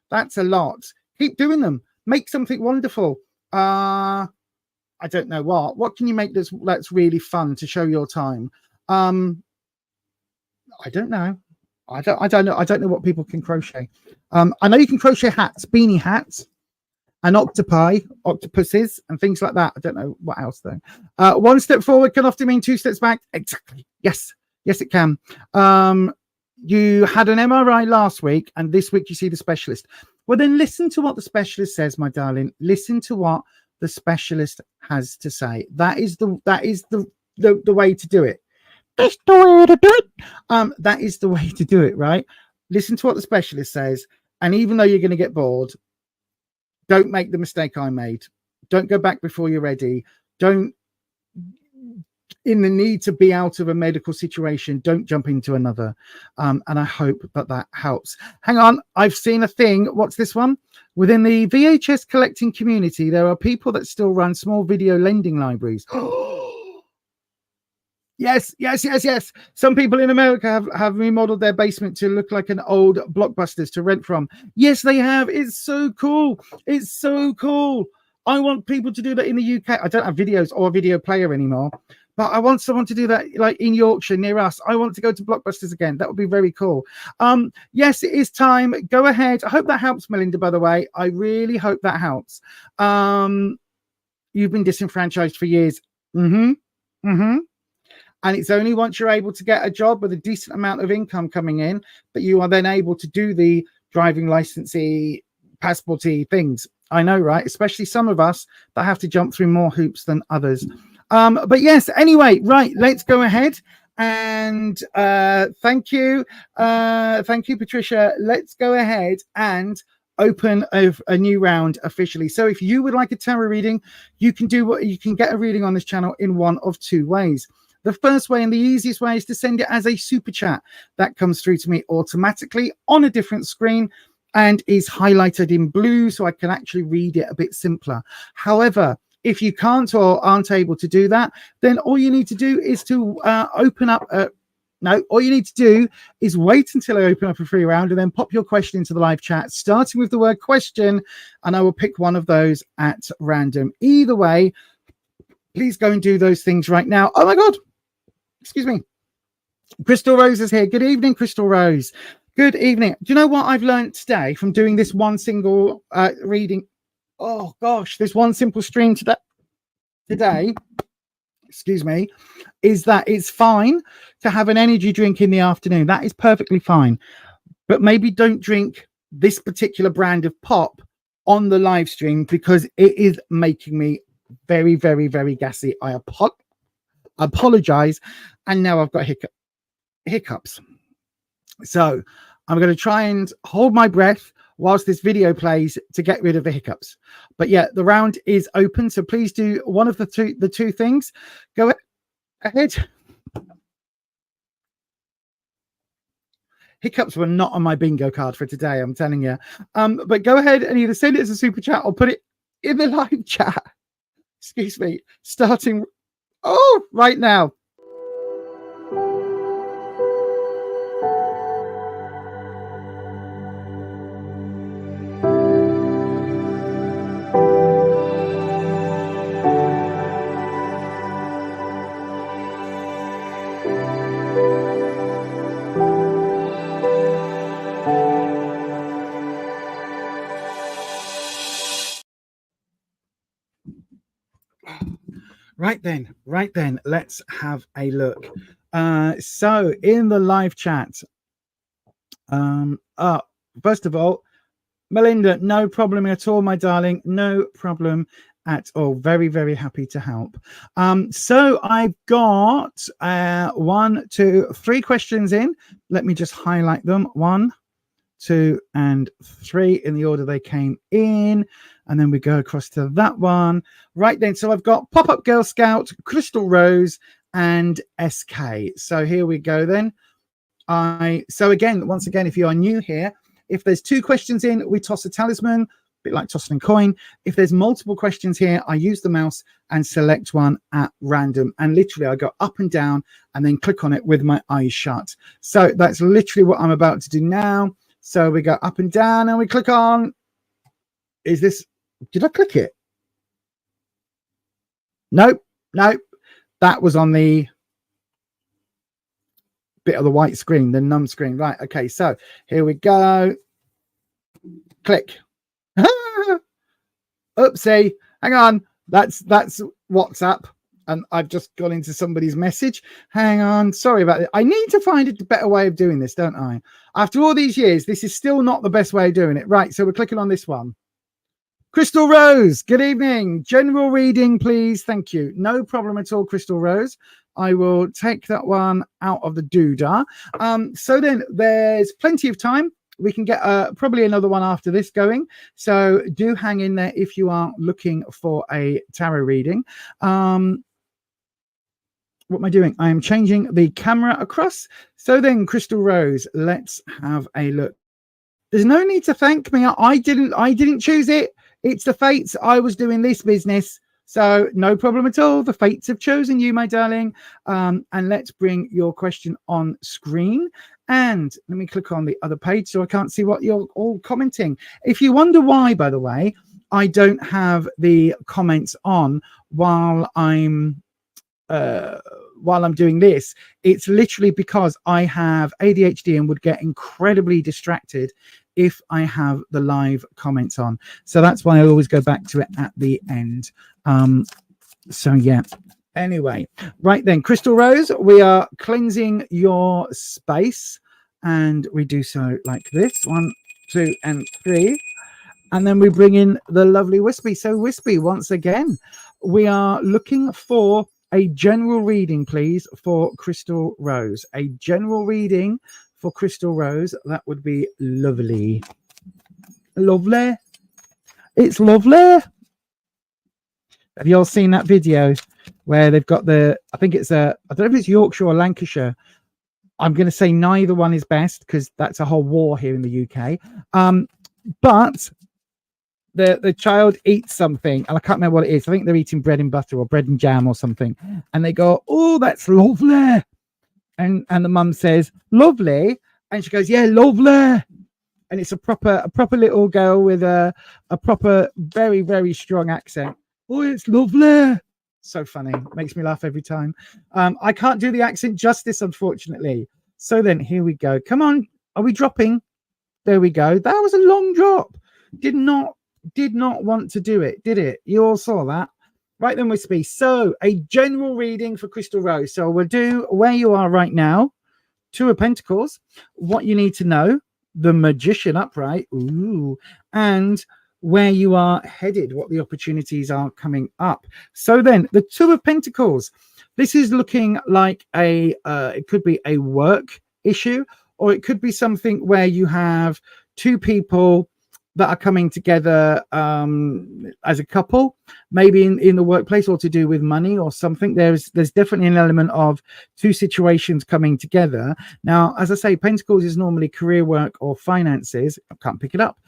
That's a lot. Keep doing them. Make something wonderful. I don't know what. What can you make that's really fun to show your time? I don't know. I don't know. I don't know what people can crochet. I know you can crochet hats, beanie hats, and octopuses, and things like that. I don't know what else though. 1 step forward can often mean 2 steps back. Exactly. Yes, it can. You had an MRI last week, and this week you see the specialist. Well, then listen to what the specialist says, my darling. Listen to what the specialist has to say. That is the way to do it. That's the way to do it. That is the way to do it, right? Listen to what the specialist says, and even though you're going to get bored, don't make the mistake I made. Don't go back before you're ready. Don't in the need to be out of a medical situation, don't jump into another. And I hope that helps. Hang on, I've seen a thing. What's this one? Within the VHS collecting community, there are people that still run small video lending libraries. Yes. Some people in America have remodeled their basement to look like an old Blockbusters to rent from. Yes, they have. It's so cool. It's so cool. I want people to do that in the UK. I don't have videos or a video player anymore, but I want someone to do that like in Yorkshire near us. I want to go to Blockbusters again. That would be very cool. Yes, it is time. Go ahead. I hope that helps, Melinda, by the way. I really hope that helps. You've been disenfranchised for years. And it's only once you're able to get a job with a decent amount of income coming in that you are then able to do the driving licensey, passporty things. I know, right? Especially some of us that have to jump through more hoops than others. But yes, anyway, right, let's go ahead. And thank you, Patricia. Let's go ahead and open a new round officially. So if you would like a tarot reading, you can get a reading on this channel in one of two ways. The first way and the easiest way is to send it as a super chat. That comes through to me automatically on a different screen and is highlighted in blue so I can actually read it a bit simpler. However, if you can't or aren't able to do that, then all you need to do is to all you need to do is wait until I open up a free round and then pop your question into the live chat, starting with the word question, and I will pick one of those at random. Either way, please go and do those things right now. Oh my God. Excuse me. Crystal Rose is here. Good evening, Crystal Rose. Good evening. Do you know what I've learned today from doing this one single reading? Oh gosh, this one simple stream today, excuse me, is that it's fine to have an energy drink in the afternoon. That is perfectly fine. But maybe don't drink this particular brand of pop on the live stream because it is making me very, very, very gassy. I apologize. And now I've got hiccups. So I'm going to try and hold my breath whilst this video plays to get rid of the hiccups. But yeah, the round is open. So please do one of the two things. Go ahead. Hiccups were not on my bingo card for today, I'm telling you. But go ahead and either send it as a super chat or put it in the live chat. Excuse me. Starting right now. Right then, let's have a look. So in the live chat, first of all, Melinda, no problem at all, my darling. No problem at all. Very, very happy to help. So I've got 1, 2, 3 questions in. Let me just highlight them. 1, 2, and 3 in the order they came in. And then we go across to that one. Right then, so I've got Pop-Up Girl Scout, Crystal Rose, and SK. So here we go then. So again, once again, if you are new here, if there's 2 questions in, we toss a talisman, a bit like tossing a coin. If there's multiple questions here, I use the mouse and select one at random. And literally, I go up and down and then click on it with my eyes shut. So that's literally what I'm about to do now. So we go up and down and we click on. Did I click it? Nope. That was on the bit of the white screen, the num screen. Right. Okay. So here we go. Click. Oopsie. Hang on. That's WhatsApp. And I've just gone into somebody's message. Hang on. Sorry about it. I need to find a better way of doing this, don't I? After all these years, this is still not the best way of doing it. Right. So we're clicking on this one. Crystal Rose, good evening. General reading, please. Thank you. No problem at all, Crystal Rose. I will take that one out of the doodah. So then there's plenty of time. We can get probably another one after this going. So do hang in there if you are looking for a tarot reading. what am I doing? I am changing the camera across. So then, Crystal Rose, let's have a look. There's no need to thank me. I didn't choose it. It's the fates. I was doing this business. So no problem at all. The fates have chosen you, my darling. And let's bring your question on screen. And let me click on the other page so I can't see what you're all commenting. If you wonder why, by the way, I don't have the comments on while I'm doing this, it's literally because I have ADHD and would get incredibly distracted if I have the live comments on. So that's why I always go back to it at the end. So yeah. Anyway, right then, Crystal Rose, we are cleansing your space, and we do so like this: 1, 2, and 3, and then we bring in the lovely Wispy. So Wispy, once again, we are looking for a general reading, please, for Crystal Rose. A general reading for Crystal Rose. That would be lovely. Lovely. It's lovely. Have you all seen that video where they've got I think it's I don't know if it's Yorkshire or Lancashire. I'm going to say neither one is best because that's a whole war here in the UK. But the child eats something, and I can't remember what it is. I think they're eating bread and butter or bread and jam or something. And they go, "Oh, that's lovely." And the mum says, "Lovely." And she goes, "Yeah, lovely." And it's a proper little girl with a proper, very, very strong accent. "Oh, it's lovely." So funny. Makes me laugh every time. I can't do the accent justice, unfortunately. So then here we go. Come on. Are we dropping? There we go. That was a long drop. Did not want to do it, did it? You all saw that. Right then, Wispy. So a general reading for Crystal Rose. So we'll do where you are right now. 2 of Pentacles. What you need to know. The Magician upright. Ooh. And where you are headed, what the opportunities are coming up. So then the 2 of Pentacles, this is looking like it could be a work issue, or it could be something where you have 2 people that are coming together as a couple, maybe in the workplace, or to do with money or something. There's definitely an element of 2 situations coming together. Now, as I say, Pentacles is normally career, work, or finances. I can't pick it up.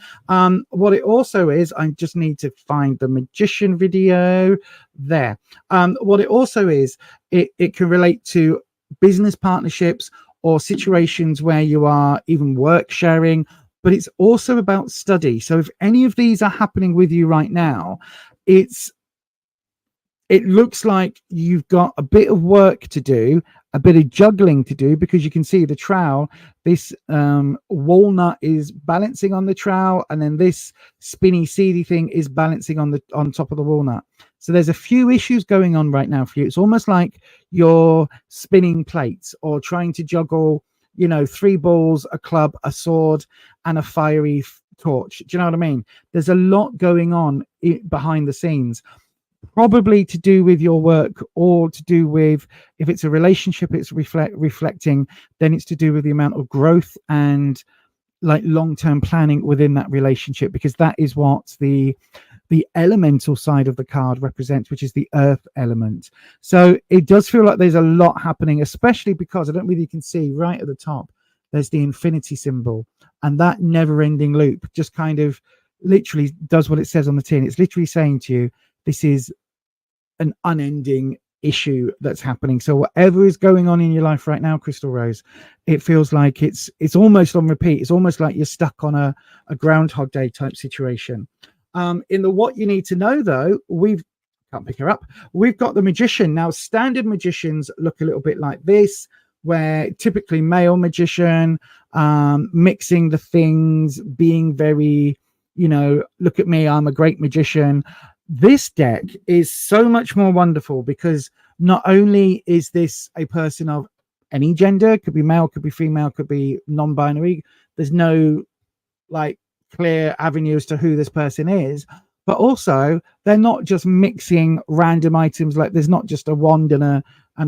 What it also is, I just need to find the Magician video there. What it also is, it can relate to business partnerships or situations where you are even work sharing, but it's also about study. So if any of these are happening with you right now, it looks like you've got a bit of work to do, a bit of juggling to do, because you can see the trowel, this walnut is balancing on the trowel, and then this spinny seedy thing is balancing on top of the walnut. So there's a few issues going on right now for you. It's almost like you're spinning plates or trying to juggle, 3 balls, a club, a sword, and a fiery torch. Do you know what I mean? There's a lot going on behind the scenes, probably to do with your work, or to do with, if it's a relationship, it's reflecting, then it's to do with the amount of growth and like long-term planning within that relationship, because that is what the elemental side of the card represents, which is the earth element. So it does feel like there's a lot happening, especially because I don't really can see right at the top, there's the infinity symbol, and that never-ending loop just kind of literally does what it says on the tin. It's literally saying to you, this is an unending issue that's happening. So whatever is going on in your life right now, Crystal Rose, it feels like it's almost on repeat. It's almost like you're stuck on a Groundhog Day type situation. In the what you need to know, though, can't pick her up. We've got the Magician. Now, standard magicians look a little bit like this, where typically male magician, mixing the things, being very, look at me, I'm a great magician. This deck is so much more wonderful because not only is this a person of any gender, could be male, could be female, could be non-binary. There's no clear avenue as to who this person is, but also they're not just mixing random items. Like there's not just a wand and a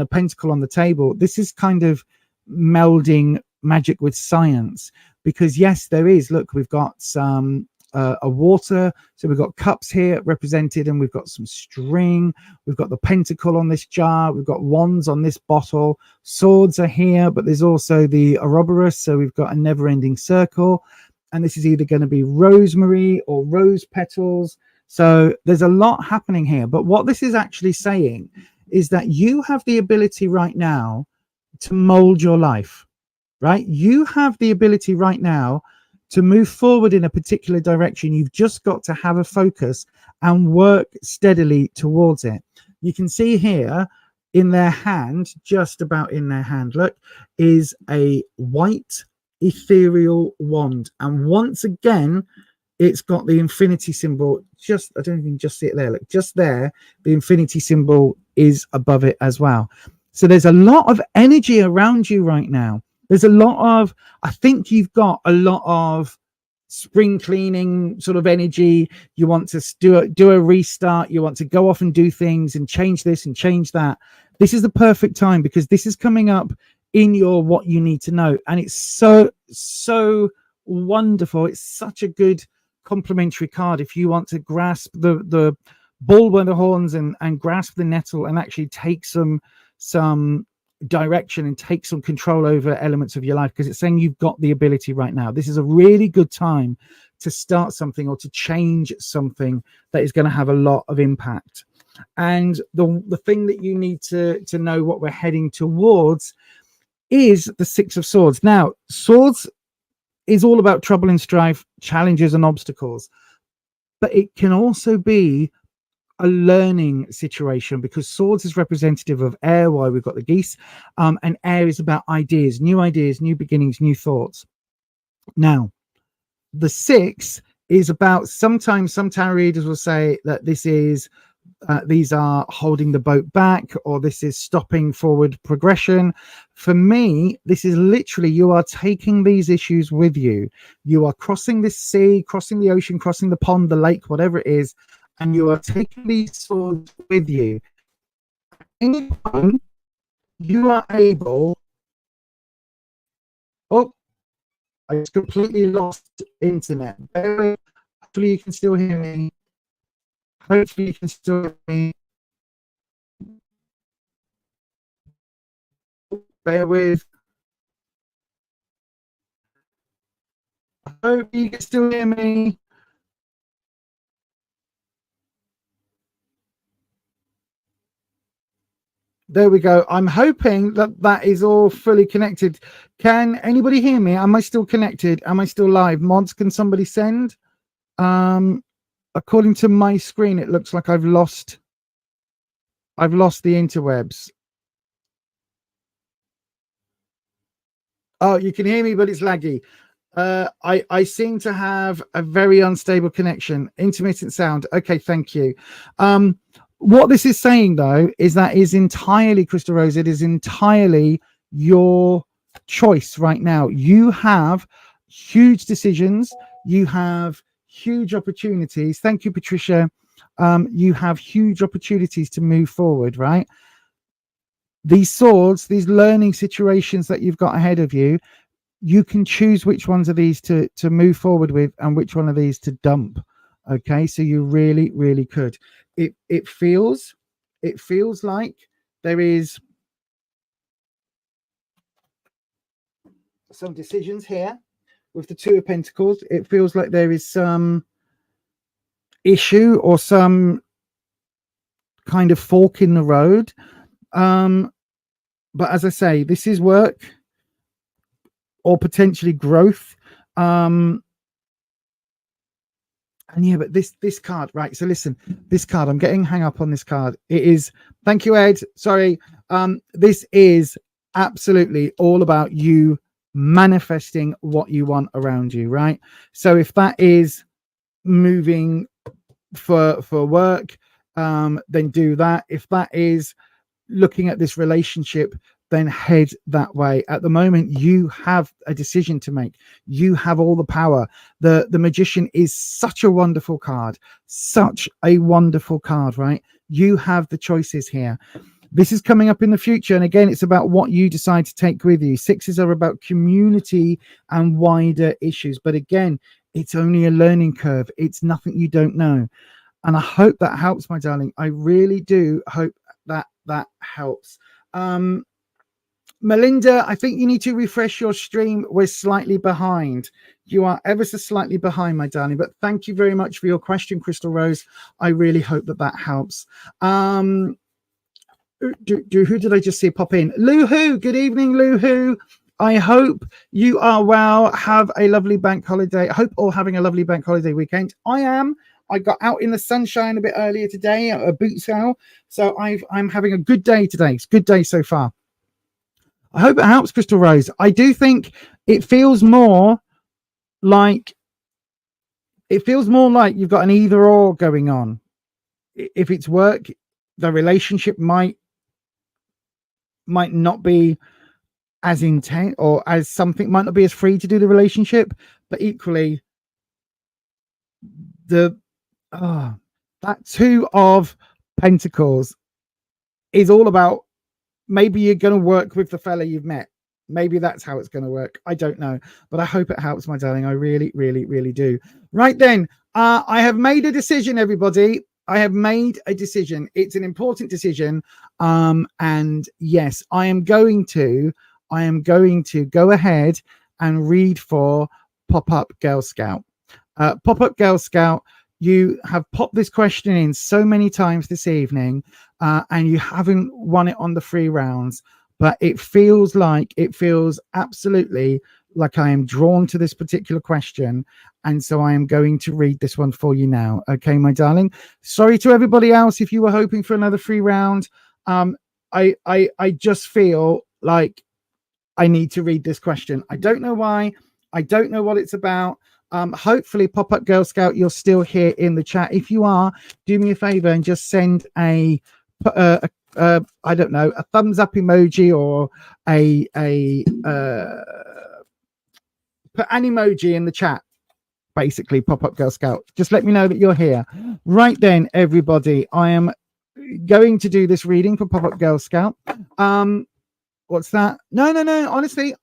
pentacle on the table. This is kind of melding magic with science, because yes, there is, look, we've got some a water. So we've got cups here represented, and we've got some string. We've got the pentacle on this jar. We've got wands on this bottle. Swords are here, but there's also the Ouroboros. So we've got a never-ending circle. And this is either going to be rosemary or rose petals. So there's a lot happening here. But what this is actually saying is that you have the ability right now to mold your life, right? You have the ability right now to move forward in a particular direction. You've just got to have a focus and work steadily towards it. You can see here in their hand, just about in their hand, look, is a white ethereal wand. And once again, it's got the infinity symbol. Just, I don't even just see it there. Look, just there, the infinity symbol is above it as well. So there's a lot of energy around you right now. There's a lot of, I think you've got a lot of spring cleaning sort of energy. You want to do a restart. You want to go off and do things and change this and change that. This is the perfect time, because this is coming up in your what you need to know. And it's so wonderful. It's such a good complementary card if you want to grasp the bull by the horns and grasp the nettle and actually take some direction and take some control over elements of your life, because it's saying you've got the ability right now. This is a really good time to start something or to change something that is going to have a lot of impact. And the thing that you need to know what we're heading towards is the Six of Swords. Now, swords is all about trouble and strife, challenges and obstacles, but it can also be a learning situation, because swords is representative of air, why we've got the geese, and air is about ideas, new beginnings, new thoughts. Now, the six is about, sometimes some tarot readers will say that this is these are holding the boat back, or this is stopping forward progression. For me, this is literally, you are taking these issues with you. You are crossing this sea, crossing the ocean, crossing the pond, the lake, whatever it is, and you are taking these swords with you. Anytime you are able... Oh, I just completely lost internet. Hopefully you can still hear me. Hopefully you can still hear me. Bear with. I hope you can still hear me. There we go. I'm hoping that that is all fully connected. Can anybody hear me? Am I still connected? Am I still live? Mods, can somebody send? According to my screen, it looks like I've lost the interwebs. Oh, you can hear me, but it's laggy. I seem to have a very unstable connection. Intermittent sound. Okay, thank you. What this is saying, though, is that is entirely, Crystal Rose, it is entirely your choice right now. You have huge decisions. You have huge opportunities. Thank you, Patricia. You have huge opportunities to move forward, right? These swords, these learning situations that you've got ahead of you, you can choose which ones of these to move forward with and which one of these to dump. Okay, so you really, really could. It feels like there is some decisions here with the Two of Pentacles. It feels like there is some issue or some kind of fork in the road. But as I say, this is work or potentially growth. And yeah, but this card, right? So listen, this card, I'm getting hung up on this card. It is, thank you, Ed. Sorry. This is absolutely all about you manifesting what you want around you, right? So if that is moving for work, then do that. If that is looking at this relationship, then head that way. At the moment, you have a decision to make. You have all the power. The Magician is such a wonderful card, right? You have the choices here. This is coming up in the future. And again, it's about what you decide to take with you. 6s are about community and wider issues. But again, it's only a learning curve. It's nothing you don't know. And I hope that helps, my darling. I really do hope that that helps. Melinda, I think you need to refresh your stream. We're slightly behind. You are ever so slightly behind, my darling. But thank you very much for your question, Crystal Rose. I really hope that that helps. Who did I just see pop in? Lou-hoo. Good evening, Lou-hoo. I hope you are well. Have a lovely bank holiday. I hope all having a lovely bank holiday weekend. I am. I got out in the sunshine a bit earlier today at a boot sale. So I'm having a good day today. It's a good day so far. I hope it helps, Crystal Rose. I do think it feels more like you've got an either or going on. If it's work, the relationship might not be as intense, or as something might not be as free to do the relationship, but equally that 2 of Pentacles is all about maybe you're going to work with the fella you've met. Maybe that's how it's going to work. I don't know, but I hope it helps, my darling. I really, really, really do. Right then, I have made a decision, everybody. I have made a decision. It's an important decision. And yes, I am going to go ahead and read for Pop-Up Girl Scout. Pop-Up Girl Scout, you have popped this question in so many times this evening, and you haven't won it on the 3 rounds, but it feels absolutely like I am drawn to this particular question. And so I am going to read this one for you now. Okay, my darling. Sorry to everybody else if you were hoping for another 3 round. I just feel like I need to read this question. I don't know why. I don't know what it's about. Hopefully, Pop-Up Girl Scout, you're still here in the chat. If you are, do me a favor and just send I don't know, a thumbs up emoji, or put an emoji in the chat. Basically, Pop-Up Girl Scout. Just let me know that you're here. Right then, everybody, I am going to do this reading for Pop-Up Girl Scout. What's that? No.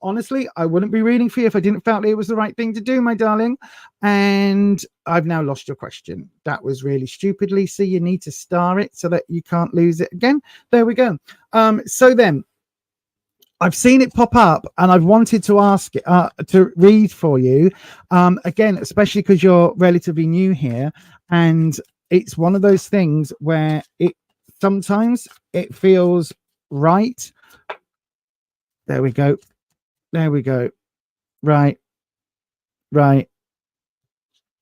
Honestly, I wouldn't be reading for you if I didn't feel it was the right thing to do, my darling. And I've now lost your question. That was really stupid, Lisa. You need to star it so that you can't lose it again. There we go. So then, I've seen it pop up, and I've wanted to ask it to read for you. Again, especially because you're relatively new here, and it's one of those things where sometimes it feels right. There we go. Right.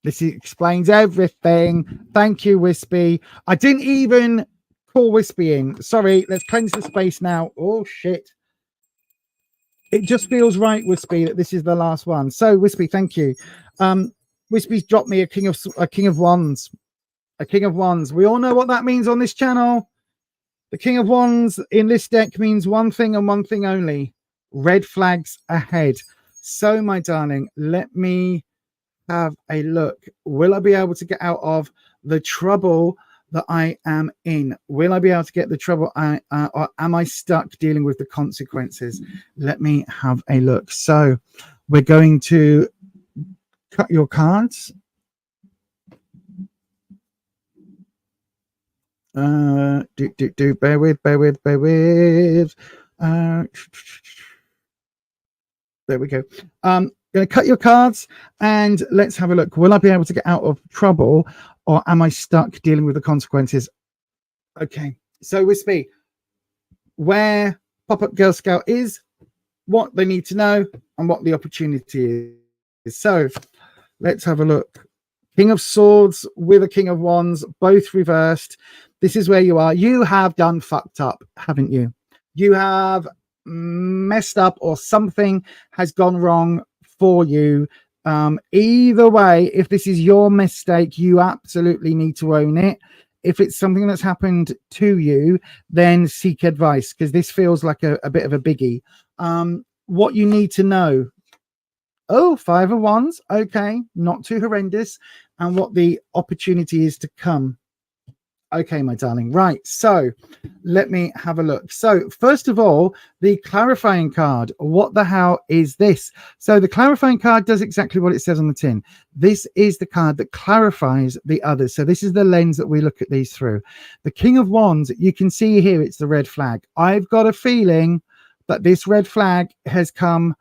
This explains everything. Thank you, Wispy. I didn't even call Wispy in. Sorry, let's cleanse the space now. Oh, shit. It just feels right, Wispy, that this is the last one. So, Wispy, thank you. Wispy's dropped me a King of Wands. A King of Wands. We all know what that means on this channel. The King of Wands in this deck means one thing and one thing only: red flags ahead. So, my darling, let me have a look. Will I be able to get out of the trouble that I am in? Will I be able to get the trouble, or am I stuck dealing with the consequences? Let me have a look. So, we're going to cut your cards. Bear with. There we go. Going to cut your cards, and let's have a look. Will I be able to get out of trouble, or am I stuck dealing with the consequences? Okay, so Wispy, where Pop-Up Girl Scout is, what they need to know, and what the opportunity is. So let's have a look. King of Swords with a King of Wands, both reversed. This is where you are. You have done fucked up, haven't you? You have messed up, or something has gone wrong for you. Either way, if this is your mistake, you absolutely need to own it. If it's something that's happened to you, then seek advice, because this feels like a bit of a biggie. What you need to know. Oh, 5 of Wands. Okay, not too horrendous. And what the opportunity is to come. Okay, my darling. Right. So let me have a look. So first of all, the clarifying card. What the hell is this? So the clarifying card does exactly what it says on the tin. This is the card that clarifies the others. So this is the lens that we look at these through. The King of Wands, you can see here, it's the red flag. I've got a feeling that this red flag has come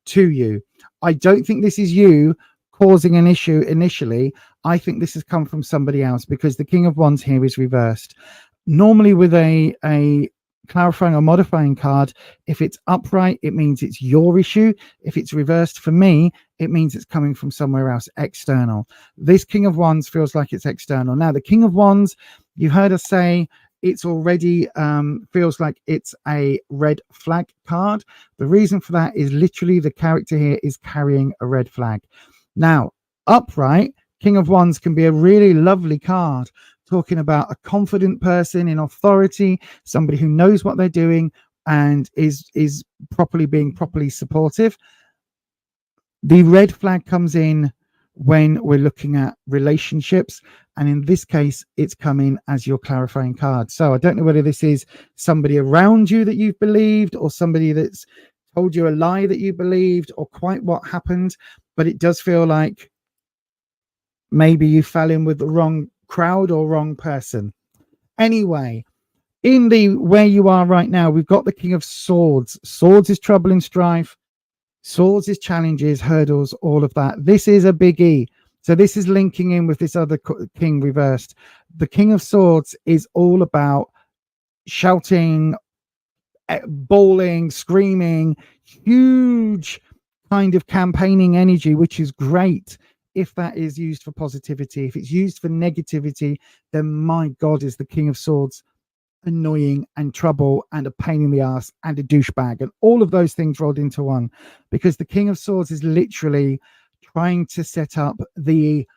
to you. I don't think this is you causing an issue initially. I think this has come from somebody else, because the King of Wands here is reversed. Normally with a clarifying or modifying card, if it's upright, it means it's your issue. If it's reversed, for me, it means it's coming from somewhere else, external. This King of Wands feels like it's external. Now, the King of Wands, you heard us say, it's already feels like it's a red flag card. The reason for that is literally the character here is carrying a red flag. Now, upright, King of Wands can be a really lovely card, talking about a confident person in authority, somebody who knows what they're doing and is being properly supportive. The red flag comes in when we're looking at relationships, and in this case it's coming as your clarifying card. So I don't know whether this is somebody around you that you've believed, or somebody that's told you a lie that you believed, or quite what happened, but it does feel like maybe you fell in with the wrong crowd or wrong person. Anyway, in the where you are right now, we've got the King of Swords. Swords is trouble and strife. Swords is challenges, hurdles, all of that. This is a biggie. So this is linking in with this other king reversed. The King of Swords is all about shouting, bawling, screaming, huge kind of campaigning energy, which is great if that is used for positivity. If it's used for negativity, then my God, is the King of Swords annoying and trouble and a pain in the ass and a douchebag and all of those things rolled into one, because the King of Swords is literally trying to set up the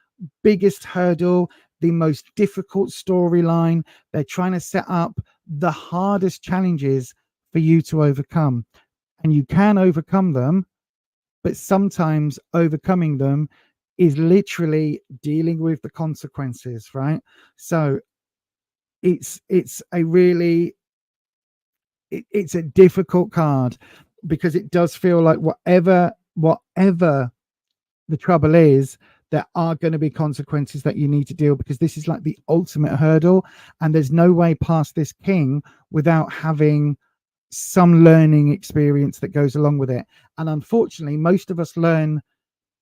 biggest hurdle, the most difficult storyline. They're trying to set up the hardest challenges for you to overcome, and you can overcome them, but sometimes overcoming them is literally dealing with the consequences, right? So it's a really it's a difficult card, because it does feel like whatever the trouble is, there are going to be consequences that you need to deal, because this is like the ultimate hurdle, and there's no way past this king without having some learning experience that goes along with it. And unfortunately, most of us learn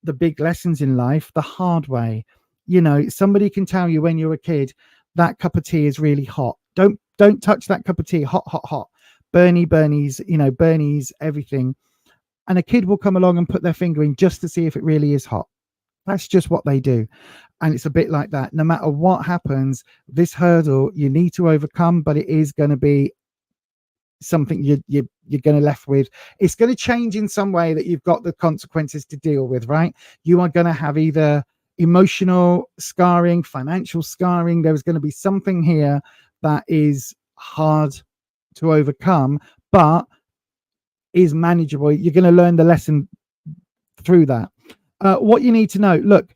the big lessons in life the hard way. You know, somebody can tell you when you're a kid, that cup of tea is really hot. Don't touch that cup of tea. Hot. Bernie's, you know, Bernie's everything. And a kid will come along and put their finger in just to see if it really is hot. That's just what they do. And it's a bit like that. No matter what happens, this hurdle you need to overcome, but it is going to be something you're going to left with. It's going to change in some way that you've got the consequences to deal with, right? You are going to have either emotional scarring, financial scarring. There's going to be something here that is hard to overcome, but is manageable. You're going to learn the lesson through that. What you need to know, look,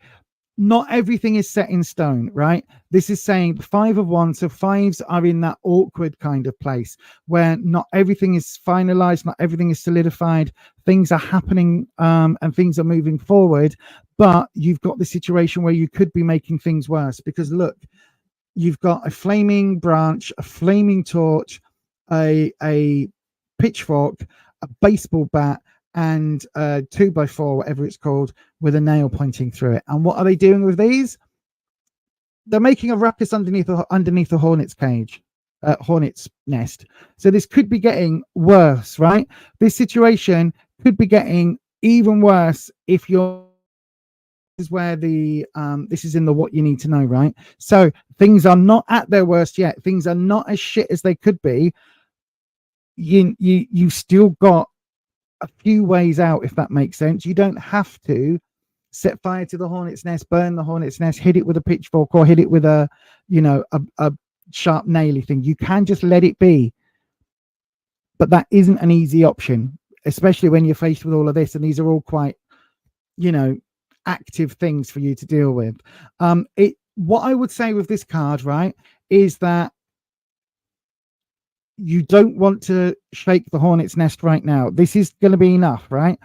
not everything is set in stone, right? This is saying the 5 of Wands. So 5s are in that awkward kind of place where not everything is finalized, not everything is solidified. Things are happening and things are moving forward, but you've got the situation where you could be making things worse, because look, you've got a flaming branch, a flaming torch, a pitchfork, a baseball bat, and 2x4, whatever it's called, with a nail pointing through it. And what are they doing with these? They're making a ruckus underneath a hornet's cage, hornet's nest. So this could be getting worse, right? This situation could be getting even worse if you're. This is where the this is in the what you need to know, right? So things are not at their worst yet. Things are not as shit as they could be. You still got a few ways out, if that makes sense. You don't have to set fire to the hornet's nest, burn the hornet's nest, hit it with a pitchfork, or hit it with a sharp naily thing. You can just let it be, but that isn't an easy option, especially when you're faced with all of this, and these are all quite active things for you to deal with. What I would say with this card, right, is that you don't want to shake the hornet's nest right now. This is going to be enough, right?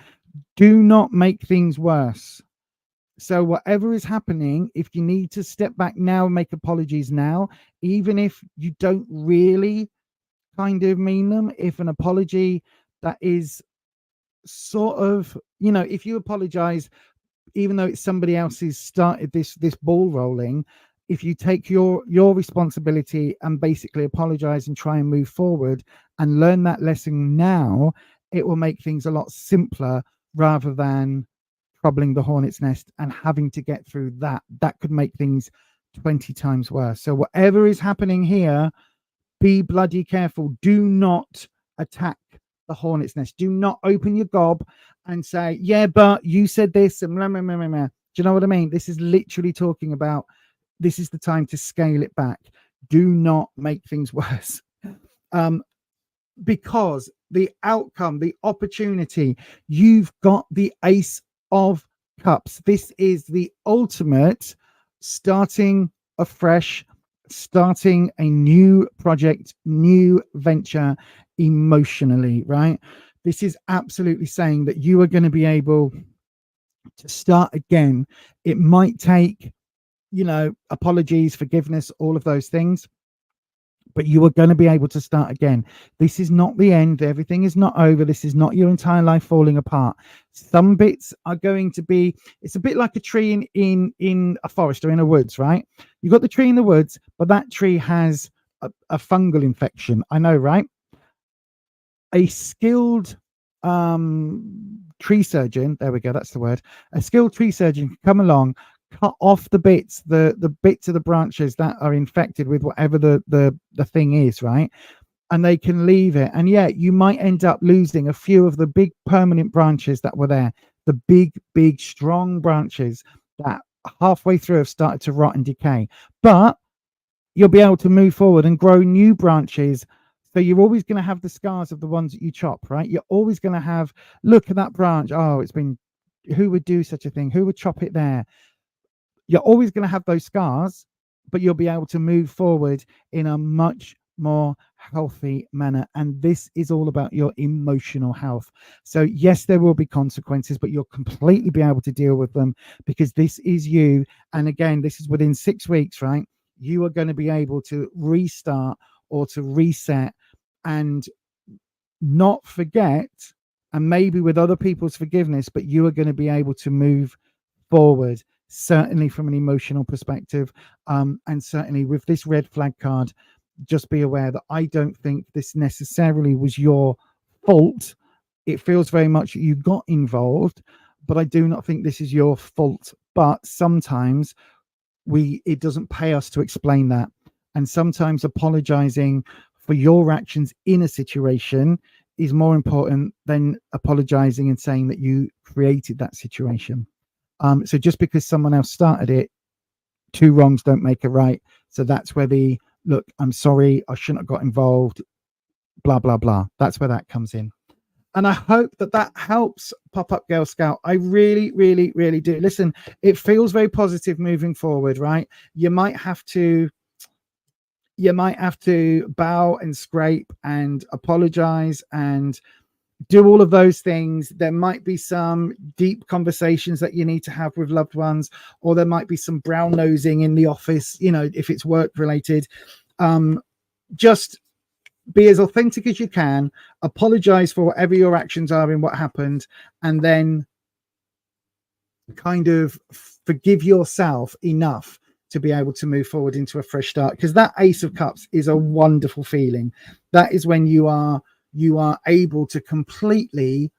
Do not make things worse. So whatever is happening, if you need to step back now and make apologies now, even if you don't really kind of mean them, if an apology that is sort of, you know, if you apologize, even though it's somebody else's started this ball rolling, if you take your responsibility and basically apologize and try and move forward and learn that lesson now, it will make things a lot simpler rather than troubling the hornet's nest and having to get through that could make things 20 times worse. So whatever is happening here, be bloody careful. Do not attack the hornet's nest. Do not open your gob and say, yeah, but you said this and blah, blah, blah, blah, blah. Do you know what I mean? This is literally talking about, this is the time to scale it back. Do not make things worse. Because the outcome, the opportunity, you've got the Ace of Cups. This is the ultimate starting afresh, starting a new project, new venture emotionally, right? This is absolutely saying that you are going to be able to start again. It might take, you know, apologies, forgiveness, all of those things, but you are going to be able to start again. This is not the end. Everything is not over. This is not your entire life falling apart. Some bits are going to be, it's a bit like a tree in a forest or in a woods, right? You've got the tree in the woods, but that tree has a fungal infection. I know, right? A skilled tree surgeon, there we go, that's the word. A skilled tree surgeon can come along, cut off the bits, the bits of the branches that are infected with whatever the thing is, right? And they can leave it. And yeah, you might end up losing a few of the big permanent branches that were there, the big strong branches that halfway through have started to rot and decay. But you'll be able to move forward and grow new branches. So you're always going to have the scars of the ones that you chop, right? You're always going to have, look at that branch. Oh, it's been, who would do such a thing? Who would chop it there? You're always going to have those scars, but you'll be able to move forward in a much more healthy manner. And this is all about your emotional health. So yes, there will be consequences, but you'll completely be able to deal with them because this is you. And again, this is within 6 weeks, right? You are going to be able to restart or to reset and not forget, and maybe with other people's forgiveness, but you are going to be able to move forward, certainly from an emotional perspective. And certainly with this red flag card, just be aware that I don't think this necessarily was your fault. It feels very much you got involved, but I do not think this is your fault. But sometimes it doesn't pay us to explain that. And sometimes apologizing for your actions in a situation is more important than apologizing and saying that you created that situation. So just because someone else started it, 2 wrongs don't make a right. So that's where the, look, I'm sorry, I shouldn't have got involved, blah, blah, blah. That's where that comes in. And I hope that helps, Pop-Up Girl Scout. I really, really, really do. Listen, it feels very positive moving forward, right? You might have to bow and scrape and apologize and do all of those things. There might be some deep conversations that you need to have with loved ones, or there might be some brown nosing in the office, you know, if it's work related. Just be as authentic as you can, apologize for whatever your actions are in what happened, and then kind of forgive yourself enough to be able to move forward into a fresh start. Because that Ace of Cups is a wonderful feeling. That is when you are able to completely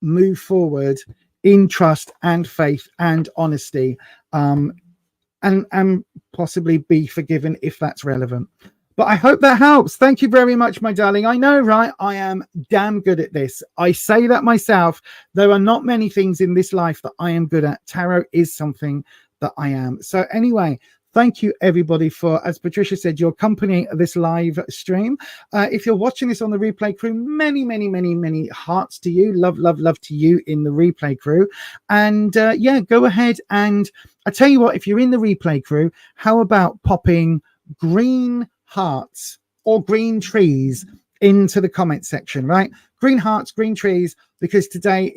move forward in trust and faith and honesty, and possibly be forgiven if that's relevant. But I hope that helps. Thank you very much, my darling. I know, right? I am damn good at this. I say that myself. There are not many things in this life that I am good at. Tarot is something that I am. So anyway, thank you, everybody, for, as Patricia said, your company at this live stream. If you're watching this on the replay crew, many, many, many, many hearts to you. Love, love, love to you in the replay crew. And yeah, go ahead. And I tell you what, if you're in the replay crew, how about popping green hearts or green trees into the comment section, right? Green hearts, green trees, because today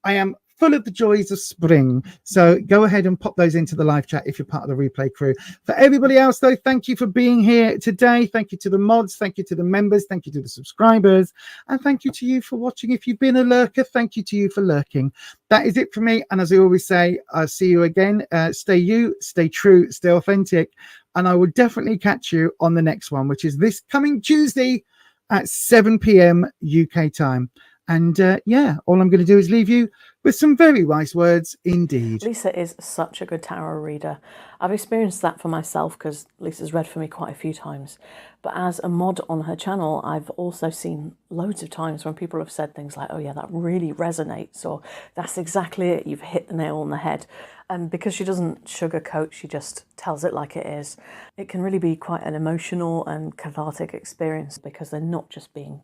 I am full of the joys of spring. So go ahead and pop those into the live chat if you're part of the replay crew. For everybody else, though, thank you for being here today. Thank you to the mods. Thank you to the members. Thank you to the subscribers. And thank you to you for watching. If you've been a lurker, thank you to you for lurking. That is it for me. And as I always say, I'll see you again. Stay you, stay true, stay authentic. And I will definitely catch you on the next one, which is this coming Tuesday at 7 p.m. UK time. And yeah, all I'm going to do is leave you with some very wise words indeed. Lisa is such a good tarot reader. I've experienced that for myself because Lisa's read for me quite a few times. But as a mod on her channel, I've also seen loads of times when people have said things like, oh yeah, that really resonates, or that's exactly it, you've hit the nail on the head. And because she doesn't sugarcoat, she just tells it like it is. It can really be quite an emotional and cathartic experience because they're not just being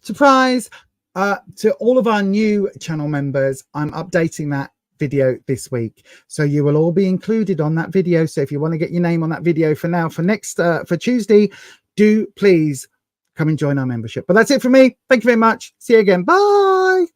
surprise to all of our new channel members. I'm updating that video this week, so you will all be included on that video. So if you want to get your name on that video for now, for Tuesday, do please come and join our membership. But that's it for me. Thank you very much. See you again. Bye.